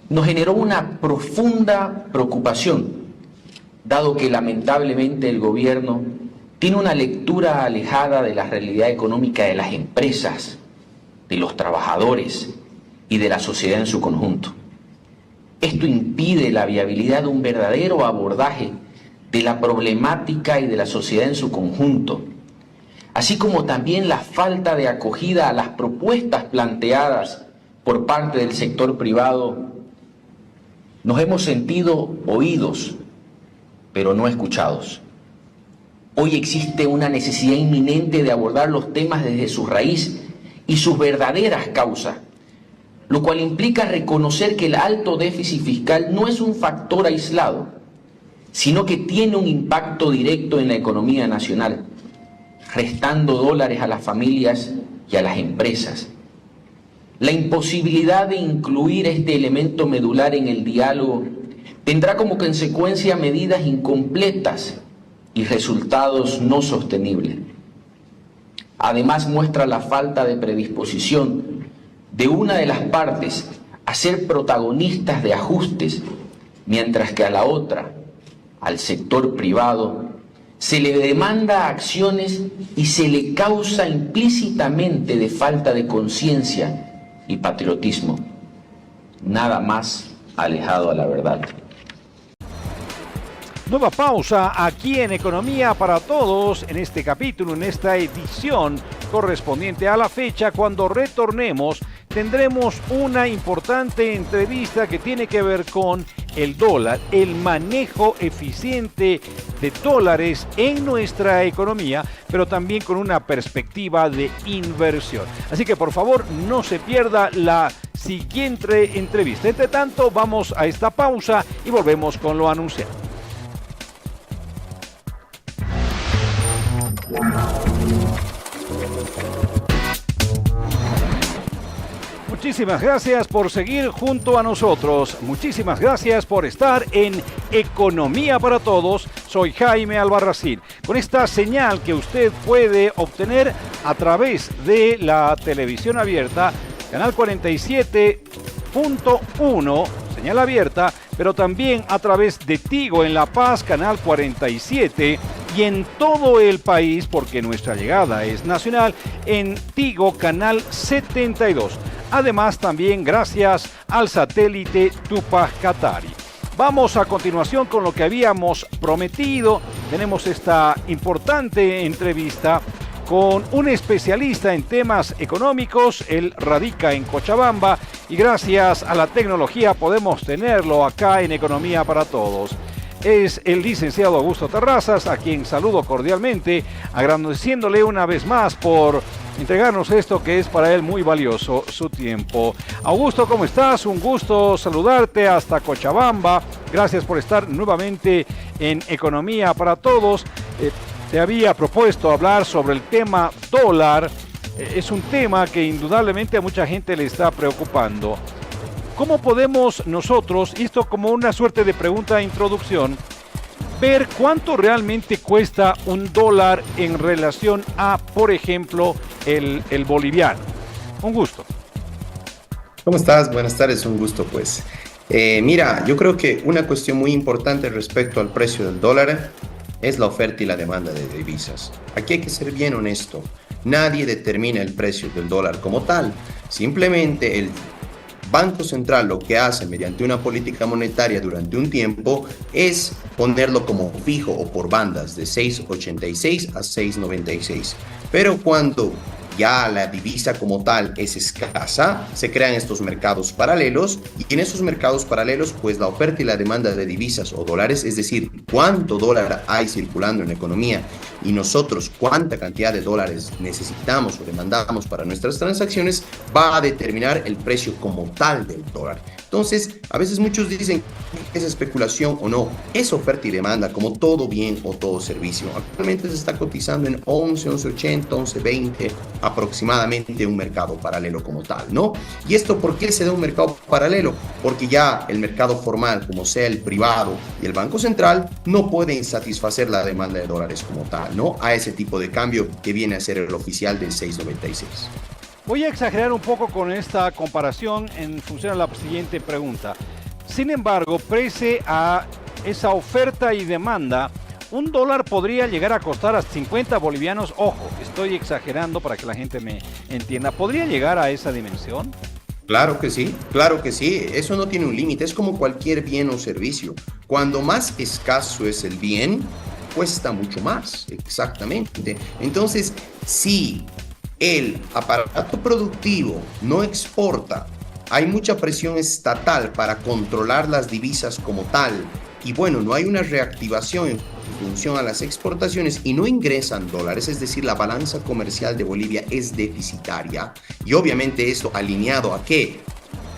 nos generó una profunda preocupación, dado que lamentablemente el gobierno tiene una lectura alejada de la realidad económica de las empresas, de los trabajadores y de la sociedad en su conjunto. Esto impide la viabilidad de un verdadero abordaje de la problemática y de la sociedad en su conjunto, así como también la falta de acogida a las propuestas planteadas por parte del sector privado. Nos hemos sentido oídos, pero no escuchados. Hoy existe una necesidad inminente de abordar los temas desde su raíz y sus verdaderas causas, lo cual implica reconocer que el alto déficit fiscal no es un factor aislado, sino que tiene un impacto directo en la economía nacional, restando dólares a las familias y a las empresas. La imposibilidad de incluir este elemento medular en el diálogo tendrá como consecuencia medidas incompletas y resultados no sostenibles. Además, muestra la falta de predisposición de una de las partes a ser protagonistas de ajustes, mientras que a la otra, al sector privado, se le demanda acciones y se le causa implícitamente de falta de conciencia y patriotismo. Nada más alejado a la verdad. Nueva pausa aquí en Economía para Todos, en este capítulo, en esta edición correspondiente a la fecha. Cuando retornemos tendremos una importante entrevista que tiene que ver con el dólar, el manejo eficiente de dólares en nuestra economía, pero también con una perspectiva de inversión. Así que por favor no se pierda la siguiente entrevista. Entre tanto, vamos a esta pausa y volvemos con lo anunciado. Muchísimas gracias por seguir junto a nosotros. Muchísimas gracias por estar en Economía para Todos. Soy Jaime Albarracín. Con esta señal que usted puede obtener a través de la televisión abierta, canal 47.1, señal abierta, pero también a través de Tigo en La Paz, canal 47, y en todo el país, porque nuestra llegada es nacional, en Tigo, canal 72. Además, también gracias al satélite Tupac Katari. Vamos a continuación con lo que habíamos prometido. Tenemos esta importante entrevista con un especialista en temas económicos. Él radica en Cochabamba y gracias a la tecnología podemos tenerlo acá en Economía para Todos. Es el licenciado Augusto Terrazas, a quien saludo cordialmente, agradeciéndole una vez más por entregarnos esto que es para él muy valioso, su tiempo. Augusto, ¿cómo estás? Un gusto saludarte hasta Cochabamba. Gracias por estar nuevamente en Economía para Todos. Te había propuesto hablar sobre el tema dólar. Es un tema que indudablemente a mucha gente le está preocupando. ¿Cómo podemos nosotros, esto como una suerte de pregunta de introducción, ver cuánto realmente cuesta un dólar en relación a, por ejemplo, el boliviano? Un gusto. ¿Cómo estás? Buenas tardes, un gusto pues. Mira, yo creo que una cuestión muy importante respecto al precio del dólar es la oferta y la demanda de divisas. Aquí hay que ser bien honesto. Nadie determina el precio del dólar como tal. Simplemente el Banco Central lo que hace mediante una política monetaria durante un tiempo es ponerlo como fijo o por bandas de 6.86 a 6.96. Pero cuando ya la divisa como tal es escasa, se crean estos mercados paralelos y en esos mercados paralelos pues la oferta y la demanda de divisas o dólares, es decir, cuánto dólar hay circulando en la economía y nosotros cuánta cantidad de dólares necesitamos o demandamos para nuestras transacciones, va a determinar el precio como tal del dólar. Entonces, a veces muchos dicen que es especulación o no, es oferta y demanda como todo bien o todo servicio. Actualmente se está cotizando en 11.80, 11.20 aproximadamente un mercado paralelo como tal, ¿no? ¿Y esto por qué se da un mercado paralelo? Porque ya el mercado formal, como sea el privado y el Banco Central, no pueden satisfacer la demanda de dólares como tal, ¿no? A ese tipo de cambio que viene a ser el oficial del 6.96. Voy a exagerar un poco con esta comparación en función a la siguiente pregunta. Sin embargo, pese a esa oferta y demanda, un dólar podría llegar a costar a 50 bolivianos. Ojo, estoy exagerando para que la gente me entienda. ¿Podría llegar a esa dimensión? Claro que sí, eso no tiene un límite, es como cualquier bien o servicio. Cuando más escaso es el bien, cuesta mucho más, exactamente. Entonces, si el aparato productivo no exporta, hay mucha presión estatal para controlar las divisas como tal, y bueno, no hay una reactivación en función a las exportaciones y no ingresan dólares, es decir, la balanza comercial de Bolivia es deficitaria, y obviamente esto alineado ¿a qué?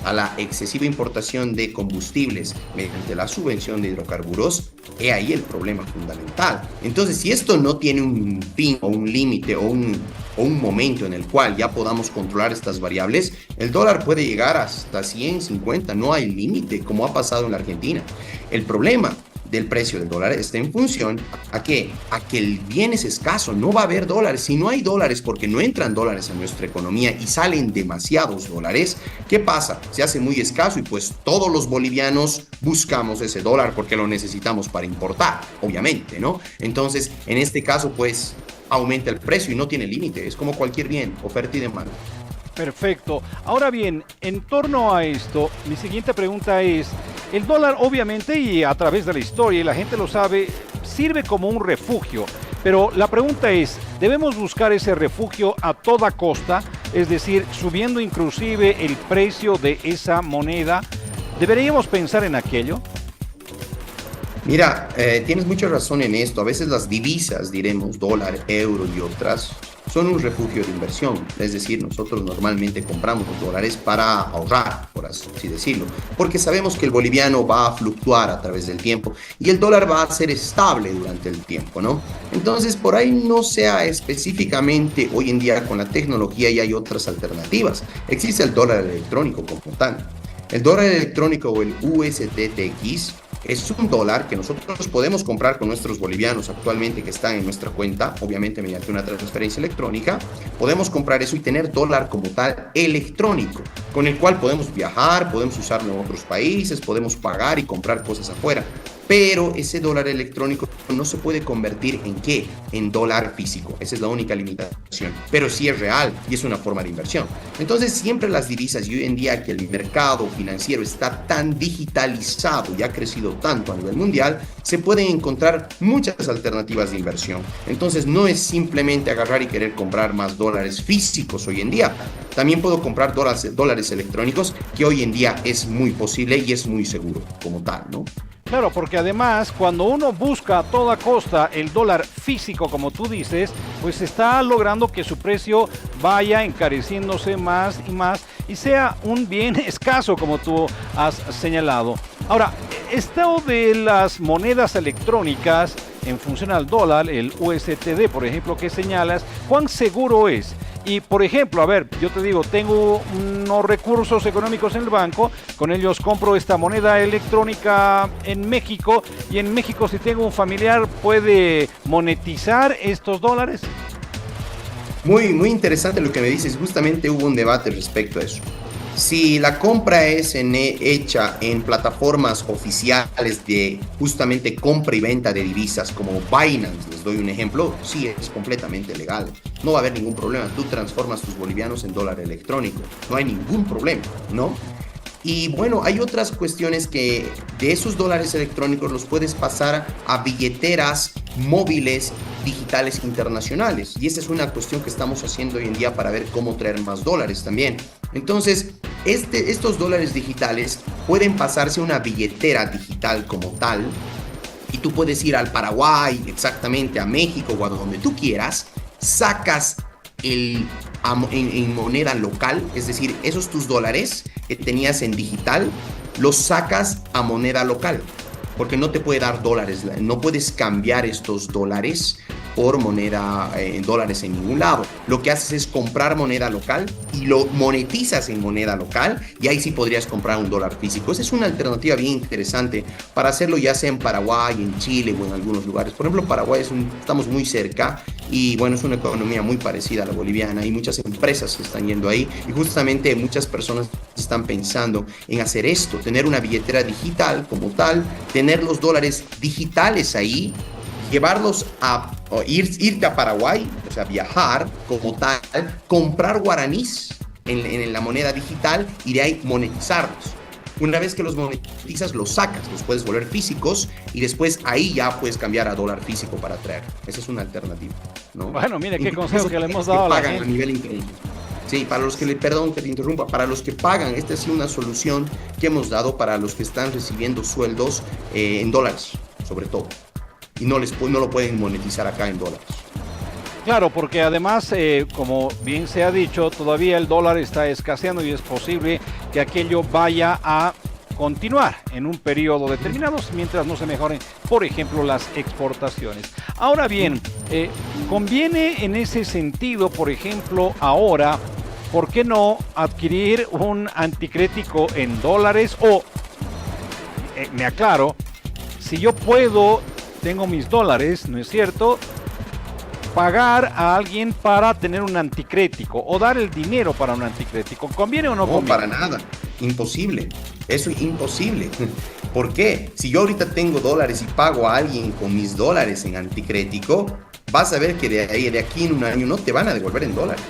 A la excesiva importación de combustibles mediante la subvención de hidrocarburos, he ahí el problema fundamental. Entonces, si esto no tiene un fin o un límite o un momento en el cual ya podamos controlar estas variables, el dólar puede llegar hasta 150, no hay límite, como ha pasado en la Argentina. El problema del precio del dólar está en función ¿a qué? A que el bien es escaso, no va a haber dólares. Si no hay dólares porque no entran dólares a nuestra economía y salen demasiados dólares, ¿qué pasa? Se hace muy escaso y pues todos los bolivianos buscamos ese dólar porque lo necesitamos para importar, obviamente, ¿no? Entonces, en este caso, pues aumenta el precio y no tiene límite, es como cualquier bien, oferta y demanda. Perfecto. Ahora bien, en torno a esto, mi siguiente pregunta es, el dólar obviamente y a través de la historia, y la gente lo sabe, sirve como un refugio, pero la pregunta es, ¿debemos buscar ese refugio a toda costa? Es decir, subiendo inclusive el precio de esa moneda, ¿deberíamos pensar en aquello? Mira, tienes mucha razón en esto. A veces las divisas, diremos dólar, euro y otras, son un refugio de inversión. Es decir, nosotros normalmente compramos los dólares para ahorrar, por así decirlo, porque sabemos que el boliviano va a fluctuar a través del tiempo y el dólar va a ser estable durante el tiempo, ¿no? Entonces, por ahí no sea específicamente hoy en día con la tecnología y hay otras alternativas. Existe el dólar electrónico como tal. El dólar electrónico o el USDTX es un dólar que nosotros podemos comprar con nuestros bolivianos actualmente que están en nuestra cuenta, obviamente mediante una transferencia electrónica. Podemos comprar eso y tener dólar como tal electrónico, con el cual podemos viajar, podemos usarlo en otros países, podemos pagar y comprar cosas afuera. Pero ese dólar electrónico no se puede convertir en ¿qué? En dólar físico. Esa es la única limitación. Pero sí es real y es una forma de inversión. Entonces siempre las divisas y hoy en día que el mercado financiero está tan digitalizado y ha crecido tanto a nivel mundial, se pueden encontrar muchas alternativas de inversión. Entonces no es simplemente agarrar y querer comprar más dólares físicos hoy en día. También puedo comprar dólares electrónicos, que hoy en día es muy posible y es muy seguro como tal, ¿no? Claro, porque además cuando uno busca a toda costa el dólar físico, como tú dices, pues está logrando que su precio vaya encareciéndose más y sea un bien escaso, como tú has señalado. Ahora, esto de las monedas electrónicas en función al dólar, el USDT, por ejemplo, que señalas, ¿cuán seguro es? Y, por ejemplo, a ver, yo te digo, tengo unos recursos económicos en el banco, con ellos compro esta moneda electrónica en México, y en México, si tengo un familiar, ¿puede monetizar estos dólares? Muy interesante lo que me dices. Justamente hubo un debate respecto a eso. Si la compra es hecha en plataformas oficiales de justamente compra y venta de divisas como Binance, les doy un ejemplo, sí es completamente legal. No va a haber ningún problema. Tú transformas tus bolivianos en dólar electrónico. No hay ningún problema, ¿no? Y bueno, hay otras cuestiones que de esos dólares electrónicos los puedes pasar a billeteras móviles digitales internacionales. Y esa es una cuestión que estamos haciendo hoy en día para ver cómo traer más dólares también. Entonces, estos dólares digitales pueden pasarse a una billetera digital como tal, y tú puedes ir al Paraguay, exactamente a México o a donde tú quieras, sacas en moneda local, es decir, esos tus dólares que tenías en digital, los sacas a moneda local, porque no te puede dar dólares, no puedes cambiar estos dólares por moneda en dólares en ningún lado. Lo que haces es comprar moneda local y lo monetizas en moneda local, y ahí sí podrías comprar un dólar físico. Esa es una alternativa bien interesante para hacerlo, ya sea en Paraguay, en Chile o en algunos lugares. Por ejemplo, Paraguay estamos muy cerca y bueno, es una economía muy parecida a la boliviana y muchas empresas se están yendo ahí, y justamente muchas personas están pensando en hacer esto, tener una billetera digital como tal, tener los dólares digitales ahí, llevarlos irte a Paraguay, o sea, viajar como tal, comprar guaraníes en la moneda digital y de ahí monetizarlos. Una vez que los monetizas, los sacas, los puedes volver físicos y después ahí ya puedes cambiar a dólar físico para traer. Esa es una alternativa, ¿no? Bueno, mire qué Incluso consejo que le hemos dado a la pagan gente. a nivel increíble. Sí, para los que perdón que te interrumpa, para los que pagan, esta ha sido una solución que hemos dado para los que están recibiendo sueldos en dólares, sobre todo. Y no lo pueden monetizar acá en dólares. Claro, porque además, como bien se ha dicho, todavía el dólar está escaseando y es posible que aquello vaya a continuar en un periodo determinado mientras no se mejoren, por ejemplo, las exportaciones. Ahora bien, conviene en ese sentido, por ejemplo, ahora, ¿por qué no adquirir un anticrético en dólares? O, me aclaro, si yo tengo mis dólares, ¿no es cierto?, pagar a alguien para tener un anticrético o dar el dinero para un anticrético, ¿conviene o no conviene? No, para nada, imposible, eso es imposible. ¿Por qué? Si yo ahorita tengo dólares y pago a alguien con mis dólares en anticrético, vas a ver que de aquí en un año no te van a devolver en dólares.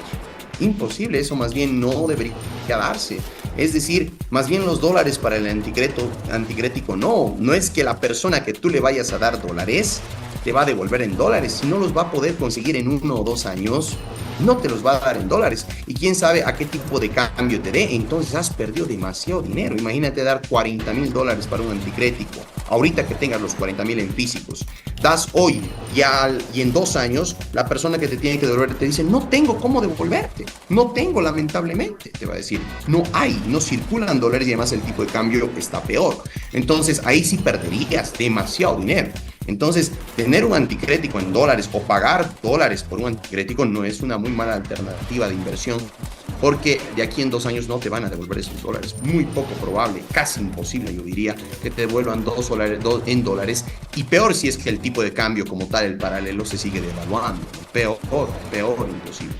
Imposible, eso más bien no debería darse. Es decir, más bien los dólares para el anticrético no es que la persona que tú le vayas a dar dólares te va a devolver en dólares. Si no los va a poder conseguir en 1 o 2 años, no te los va a dar en dólares. Y quién sabe a qué tipo de cambio te dé. Entonces has perdido demasiado dinero. Imagínate dar $40,000 para un anticrético. Ahorita que tengas los 40,000 en físicos, das hoy y en 2 años, la persona que te tiene que devolver te dice, no tengo cómo devolverte. No tengo, lamentablemente, te va a decir. No circulan dólares y además el tipo de cambio está peor. Entonces ahí sí perderías demasiado dinero. Entonces, tener un anticrético en dólares o pagar dólares por un anticrético no es una muy mala alternativa de inversión, porque de aquí en 2 años no te van a devolver esos dólares. Muy poco probable, casi imposible, yo diría, que te devuelvan $2 en dólares, y peor si es que el tipo de cambio como tal, el paralelo, se sigue devaluando. Peor, imposible.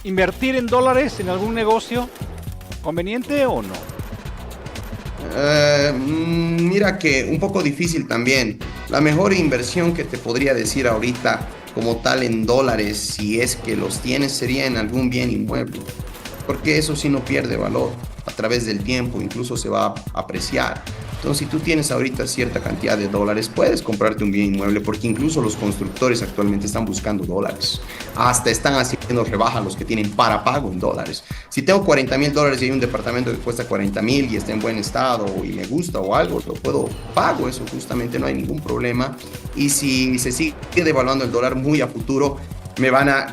¿Invertir en dólares en algún negocio, conveniente o no? Mira que un poco difícil también. La mejor inversión que te podría decir ahorita como tal en dólares, si es que los tienes, sería en algún bien inmueble, porque eso sí no pierde valor a través del tiempo, incluso se va a apreciar. Entonces, si tú tienes ahorita cierta cantidad de dólares, puedes comprarte un bien inmueble, porque incluso los constructores actualmente están buscando dólares. Hasta están haciendo rebajas los que tienen para pago en dólares. Si tengo $40,000 y hay un departamento que cuesta 40,000 y está en buen estado y me gusta o algo, pago eso, justamente no hay ningún problema. Y si se sigue devaluando el dólar muy a futuro,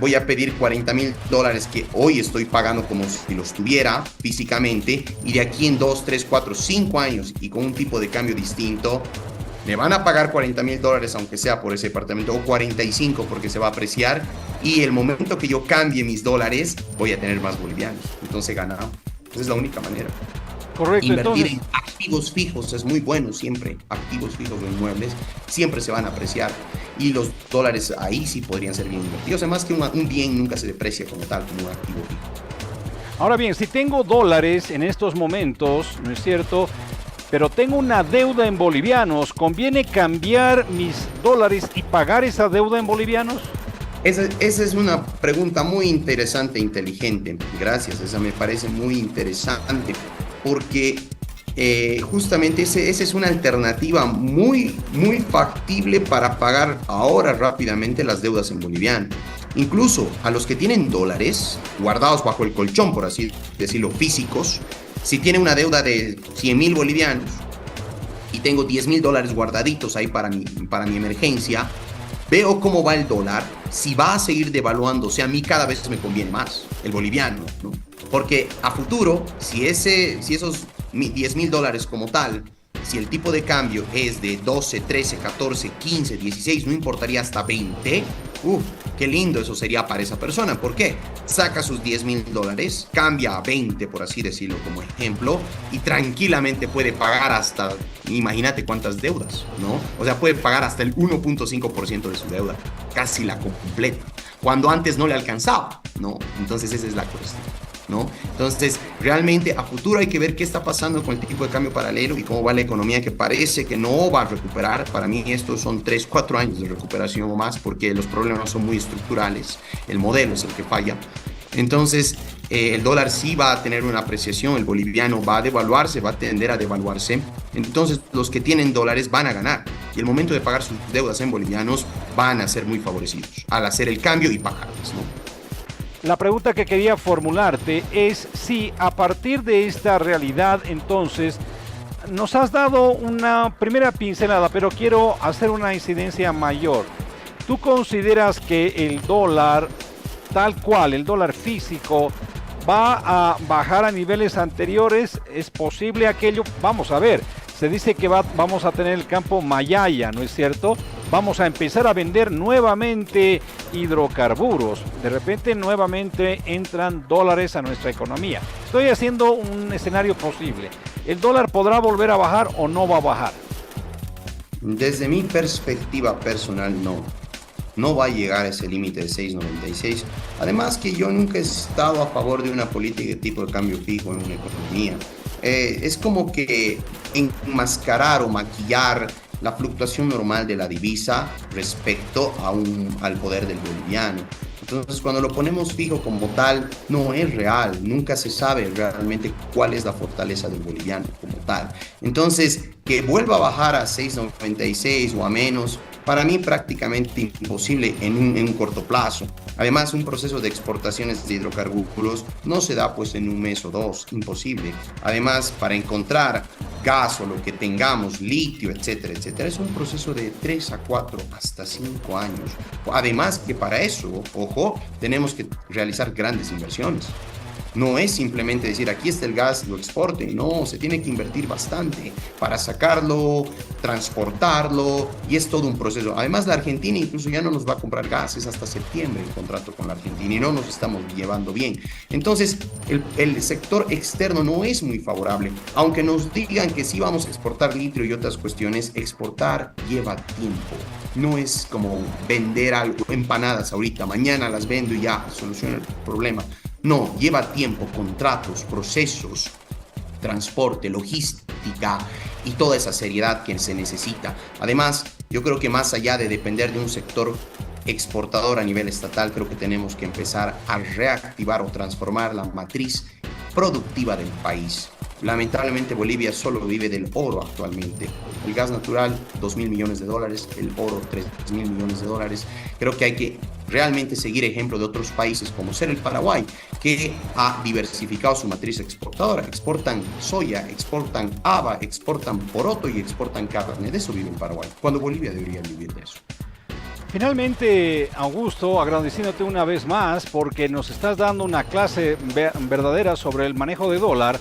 voy a pedir $40,000 que hoy estoy pagando como si los tuviera físicamente, y de aquí en 2, 3, 4, 5 años y con un tipo de cambio distinto, me van a pagar $40,000 aunque sea por ese departamento, o 45 porque se va a apreciar, y el momento que yo cambie mis dólares voy a tener más bolivianos, entonces ganamos. Esa es la única manera. Correcto. Invertir Entonces, en activos fijos es muy bueno siempre. Activos fijos o inmuebles siempre se van a apreciar, y los dólares ahí sí podrían ser bien invertidos. Además que un bien nunca se deprecia como tal, como un activo fijo. ahora bien, si tengo dólares en estos momentos, ¿no es cierto?, pero tengo una deuda en bolivianos, ¿conviene cambiar mis dólares y pagar esa deuda en bolivianos? Esa es una pregunta muy interesante e inteligente. Gracias, esa me parece muy interesante, porque justamente esa es una alternativa muy factible para pagar ahora rápidamente las deudas en boliviano. Incluso a los que tienen dólares guardados bajo el colchón, por así decirlo, físicos, si tiene una deuda de 100.000 bolivianos y tengo 10.000 dólares guardaditos ahí para mi emergencia, veo cómo va el dólar, si va a seguir devaluándose, a mí cada vez me conviene más el boliviano, ¿no? Porque a futuro, si esos 10.000 dólares como tal, si el tipo de cambio es de 12, 13, 14, 15, 16, no importaría hasta 20, qué lindo eso sería para esa persona. ¿Por qué? Saca sus 10.000 dólares, cambia a 20, por así decirlo como ejemplo, y tranquilamente puede pagar hasta, imagínate cuántas deudas, ¿no? O sea, puede pagar hasta el 1.5% de su deuda, casi la completa, cuando antes no le alcanzaba, ¿no? Entonces esa es la cuestión, ¿no? Entonces, realmente a futuro hay que ver qué está pasando con el tipo de cambio paralelo y cómo va la economía, que parece que no va a recuperar. Para mí estos son 3-4 años de recuperación o más, porque los problemas son muy estructurales, el modelo es el que falla. Entonces, el dólar sí va a tener una apreciación, el boliviano va a devaluarse, va a tender a devaluarse. Entonces, los que tienen dólares van a ganar. Y el momento de pagar sus deudas en bolivianos van a ser muy favorecidos al hacer el cambio y pagarlas, ¿no? La pregunta que quería formularte es si a partir de esta realidad, entonces, nos has dado una primera pincelada, pero quiero hacer una incidencia mayor. ¿Tú consideras que el dólar, tal cual, el dólar físico, va a bajar a niveles anteriores? ¿Es posible aquello? Vamos a ver, se dice que vamos a tener el campo Mayaya, ¿no es cierto? Vamos a empezar a vender nuevamente hidrocarburos. De repente nuevamente entran dólares a nuestra economía. Estoy haciendo un escenario posible. ¿El dólar podrá volver a bajar o no va a bajar? Desde mi perspectiva personal, no va a llegar a ese límite de 6.96. Además que yo nunca he estado a favor de una política de tipo de cambio fijo en una economía. Es como que enmascarar o maquillar la fluctuación normal de la divisa respecto al poder del boliviano. Entonces, cuando lo ponemos fijo como tal, no es real, nunca se sabe realmente cuál es la fortaleza del boliviano como tal. Entonces, que vuelva a bajar a 6.96 o a menos, para mí prácticamente imposible en un corto plazo. Además, un proceso de exportaciones de hidrocarburos no se da pues en un mes o dos, imposible. Además, para encontrar gas o lo que tengamos, litio, etcétera, etcétera, es un proceso de 3 a 4 hasta 5 años. Además que para eso, ojo, tenemos que realizar grandes inversiones. No es simplemente decir, aquí está el gas, lo exporte. No, se tiene que invertir bastante para sacarlo, transportarlo, y es todo un proceso. Además, la Argentina incluso ya no nos va a comprar gas, es hasta septiembre el contrato con la Argentina y no nos estamos llevando bien. Entonces, el sector externo no es muy favorable. Aunque nos digan que sí vamos a exportar litio y otras cuestiones, exportar lleva tiempo. No es como vender algo, empanadas ahorita, mañana las vendo y ya soluciona el problema. No, lleva tiempo, contratos, procesos, transporte, logística y toda esa seriedad que se necesita. Además, yo creo que más allá de depender de un sector exportador a nivel estatal, creo que tenemos que empezar a reactivar o transformar la matriz productiva del país. Lamentablemente Bolivia solo vive del oro actualmente. El gas natural, 2.000 millones de dólares, el oro, 3.000 millones de dólares. Creo que hay que realmente seguir ejemplo de otros países como ser el Paraguay, que ha diversificado su matriz exportadora. Exportan soya, exportan haba, exportan poroto y exportan carne. De eso vive el Paraguay, cuando Bolivia debería vivir de eso. Finalmente, Augusto, agradeciéndote una vez más porque nos estás dando una clase verdadera sobre el manejo de dólar.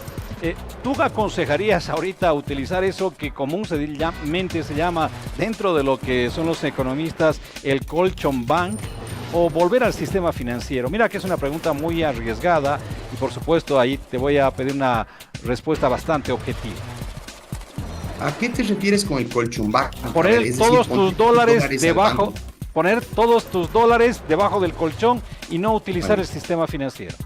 ¿Tú aconsejarías ahorita utilizar eso que comúnmente se llama, dentro de lo que son los economistas, el colchón bank, o volver al sistema financiero? Mira que es una pregunta muy arriesgada y por supuesto ahí te voy a pedir una respuesta bastante objetiva. ¿A qué te refieres con el colchón bank? Poner todos tus dólares debajo, poner todos tus dólares debajo del colchón y no utilizar el sistema financiero.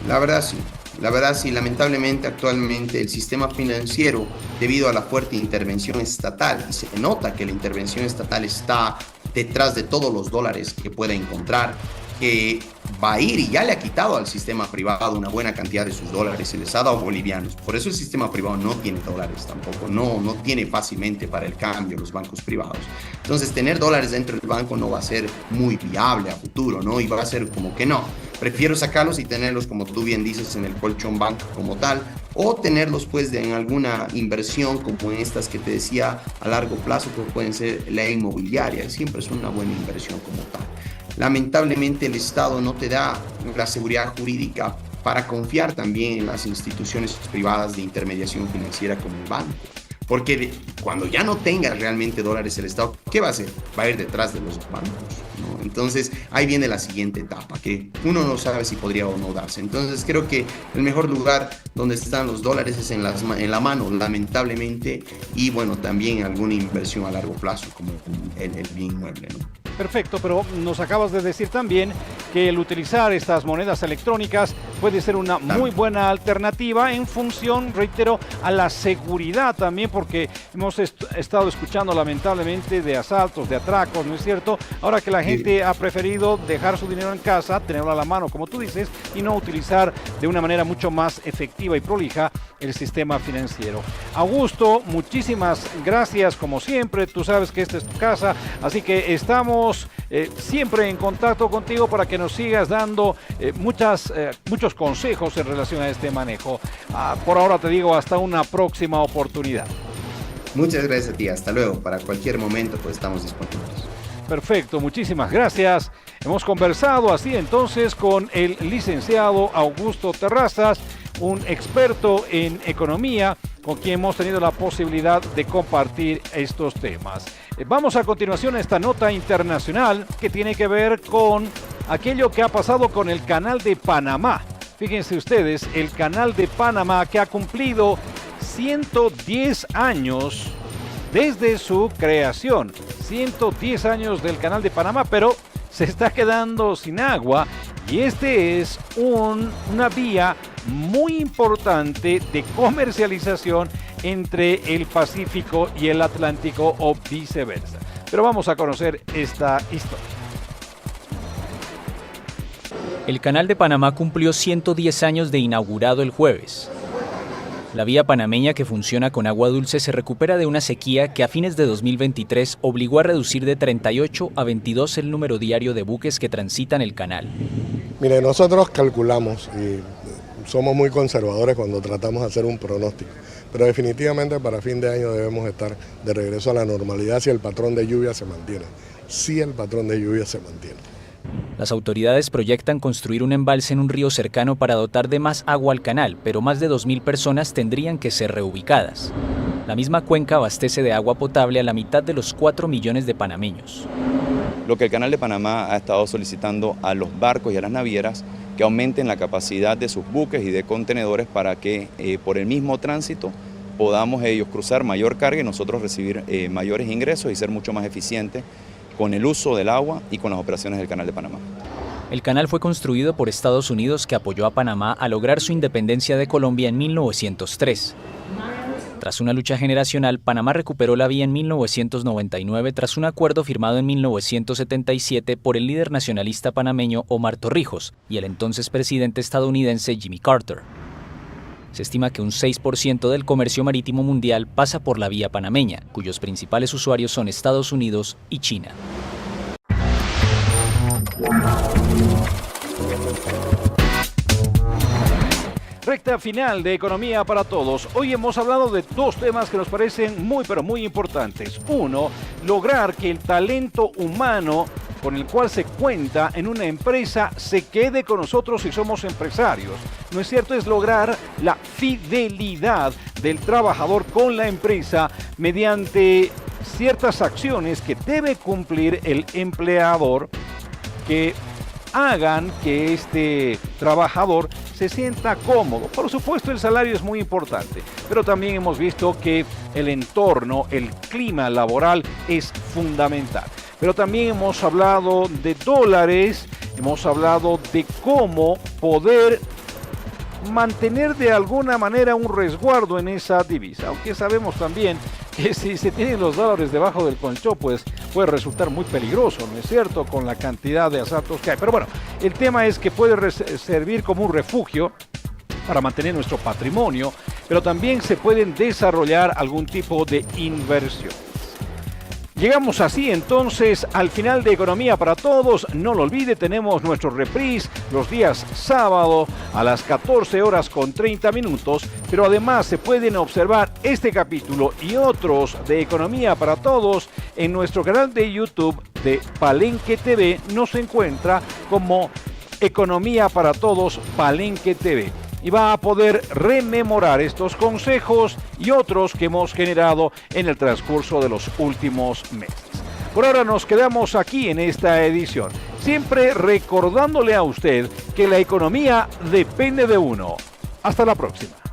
La verdad sí, lamentablemente actualmente el sistema financiero, debido a la fuerte intervención estatal, y se nota que la intervención estatal está detrás de todos los dólares que pueda encontrar, que va a ir y ya le ha quitado al sistema privado una buena cantidad de sus dólares y les ha dado bolivianos. Por eso el sistema privado no tiene dólares tampoco, no tiene fácilmente para el cambio los bancos privados. Entonces tener dólares dentro del banco no va a ser muy viable a futuro, ¿no? Y va a ser como que no. Prefiero sacarlos y tenerlos, como tú bien dices, en el colchón banco como tal, o tenerlos pues en alguna inversión como en estas que te decía a largo plazo, que pueden ser la inmobiliaria. Siempre es una buena inversión como tal. Lamentablemente el Estado no te da la seguridad jurídica para confiar también en las instituciones privadas de intermediación financiera como el banco. Porque cuando ya no tenga realmente dólares el Estado, ¿qué va a hacer? Va a ir detrás de los bancos, ¿no? Entonces ahí viene la siguiente etapa, que uno no sabe si podría o no darse. Entonces creo que el mejor lugar donde están los dólares es en la mano, lamentablemente, y bueno, también alguna inversión a largo plazo como el bien inmueble, ¿no? Perfecto, pero nos acabas de decir también que el utilizar estas monedas electrónicas puede ser una muy buena alternativa en función, reitero, a la seguridad también, porque hemos estado escuchando lamentablemente de asaltos, de atracos, ¿no es cierto? Ahora que la gente ha preferido dejar su dinero en casa, tenerlo a la mano, como tú dices, y no utilizar de una manera mucho más efectiva y prolija el sistema financiero. Augusto, muchísimas gracias como siempre, tú sabes que esta es tu casa, así que estamos siempre en contacto contigo para que nos sigas dando muchos consejos en relación a este manejo. Por ahora te digo, hasta una próxima oportunidad. Muchas gracias a ti, hasta luego. Para cualquier momento pues estamos disponibles. Perfecto, muchísimas gracias. Hemos conversado así entonces con el licenciado Augusto Terrazas, un experto en economía, con quien hemos tenido la posibilidad de compartir estos temas. Vamos a continuación a esta nota internacional que tiene que ver con aquello que ha pasado con el Canal de Panamá. Fíjense ustedes, el Canal de Panamá que ha cumplido 110 años desde su creación. 110 años del Canal de Panamá, pero se está quedando sin agua y este es una vía muy importante de comercialización entre el Pacífico y el Atlántico o viceversa. Pero vamos a conocer esta historia. El Canal de Panamá cumplió 110 años de inaugurado el jueves. La vía panameña, que funciona con agua dulce, se recupera de una sequía que a fines de 2023 obligó a reducir de 38 a 22 el número diario de buques que transitan el canal. Mire, nosotros calculamos y somos muy conservadores cuando tratamos de hacer un pronóstico, pero definitivamente para fin de año debemos estar de regreso a la normalidad si el patrón de lluvia se mantiene. Si el patrón de lluvia se mantiene. Las autoridades proyectan construir un embalse en un río cercano para dotar de más agua al canal, pero más de 2.000 personas tendrían que ser reubicadas. La misma cuenca abastece de agua potable a la mitad de los 4 millones de panameños. Lo que el Canal de Panamá ha estado solicitando a los barcos y a las navieras que aumenten la capacidad de sus buques y de contenedores para que por el mismo tránsito podamos ellos cruzar mayor carga y nosotros recibir mayores ingresos y ser mucho más eficientes con el uso del agua y con las operaciones del Canal de Panamá. El canal fue construido por Estados Unidos, que apoyó a Panamá a lograr su independencia de Colombia en 1903. Tras una lucha generacional, Panamá recuperó la vía en 1999 tras un acuerdo firmado en 1977 por el líder nacionalista panameño Omar Torrijos y el entonces presidente estadounidense Jimmy Carter. Se estima que un 6% del comercio marítimo mundial pasa por la vía panameña, cuyos principales usuarios son Estados Unidos y China. Recta final de Economía para Todos. Hoy hemos hablado de dos temas que nos parecen muy pero muy importantes. Uno, lograr que el talento humano con el cual se cuenta en una empresa se quede con nosotros si somos empresarios. ¿No es cierto? Es lograr la fidelidad del trabajador con la empresa mediante ciertas acciones que debe cumplir el empleador que hagan que este trabajador se sienta cómodo. Por supuesto, el salario es muy importante, pero también hemos visto que el entorno, el clima laboral es fundamental. Pero también hemos hablado de dólares, hemos hablado de cómo poder mantener de alguna manera un resguardo en esa divisa, aunque sabemos también que si se tienen los dólares debajo del colchón, pues puede resultar muy peligroso, ¿no es cierto?, con la cantidad de asaltos que hay. Pero bueno, el tema es que puede servir como un refugio para mantener nuestro patrimonio, pero también se pueden desarrollar algún tipo de inversión. Llegamos así entonces al final de Economía para Todos. No lo olvide, tenemos nuestro reprise los días sábado a las 14 horas con 30 minutos, pero además se pueden observar este capítulo y otros de Economía para Todos en nuestro canal de YouTube de Palenque TV. Nos encuentra como Economía para Todos Palenque TV. Y va a poder rememorar estos consejos y otros que hemos generado en el transcurso de los últimos meses. Por ahora nos quedamos aquí en esta edición, siempre recordándole a usted que la economía depende de uno. Hasta la próxima.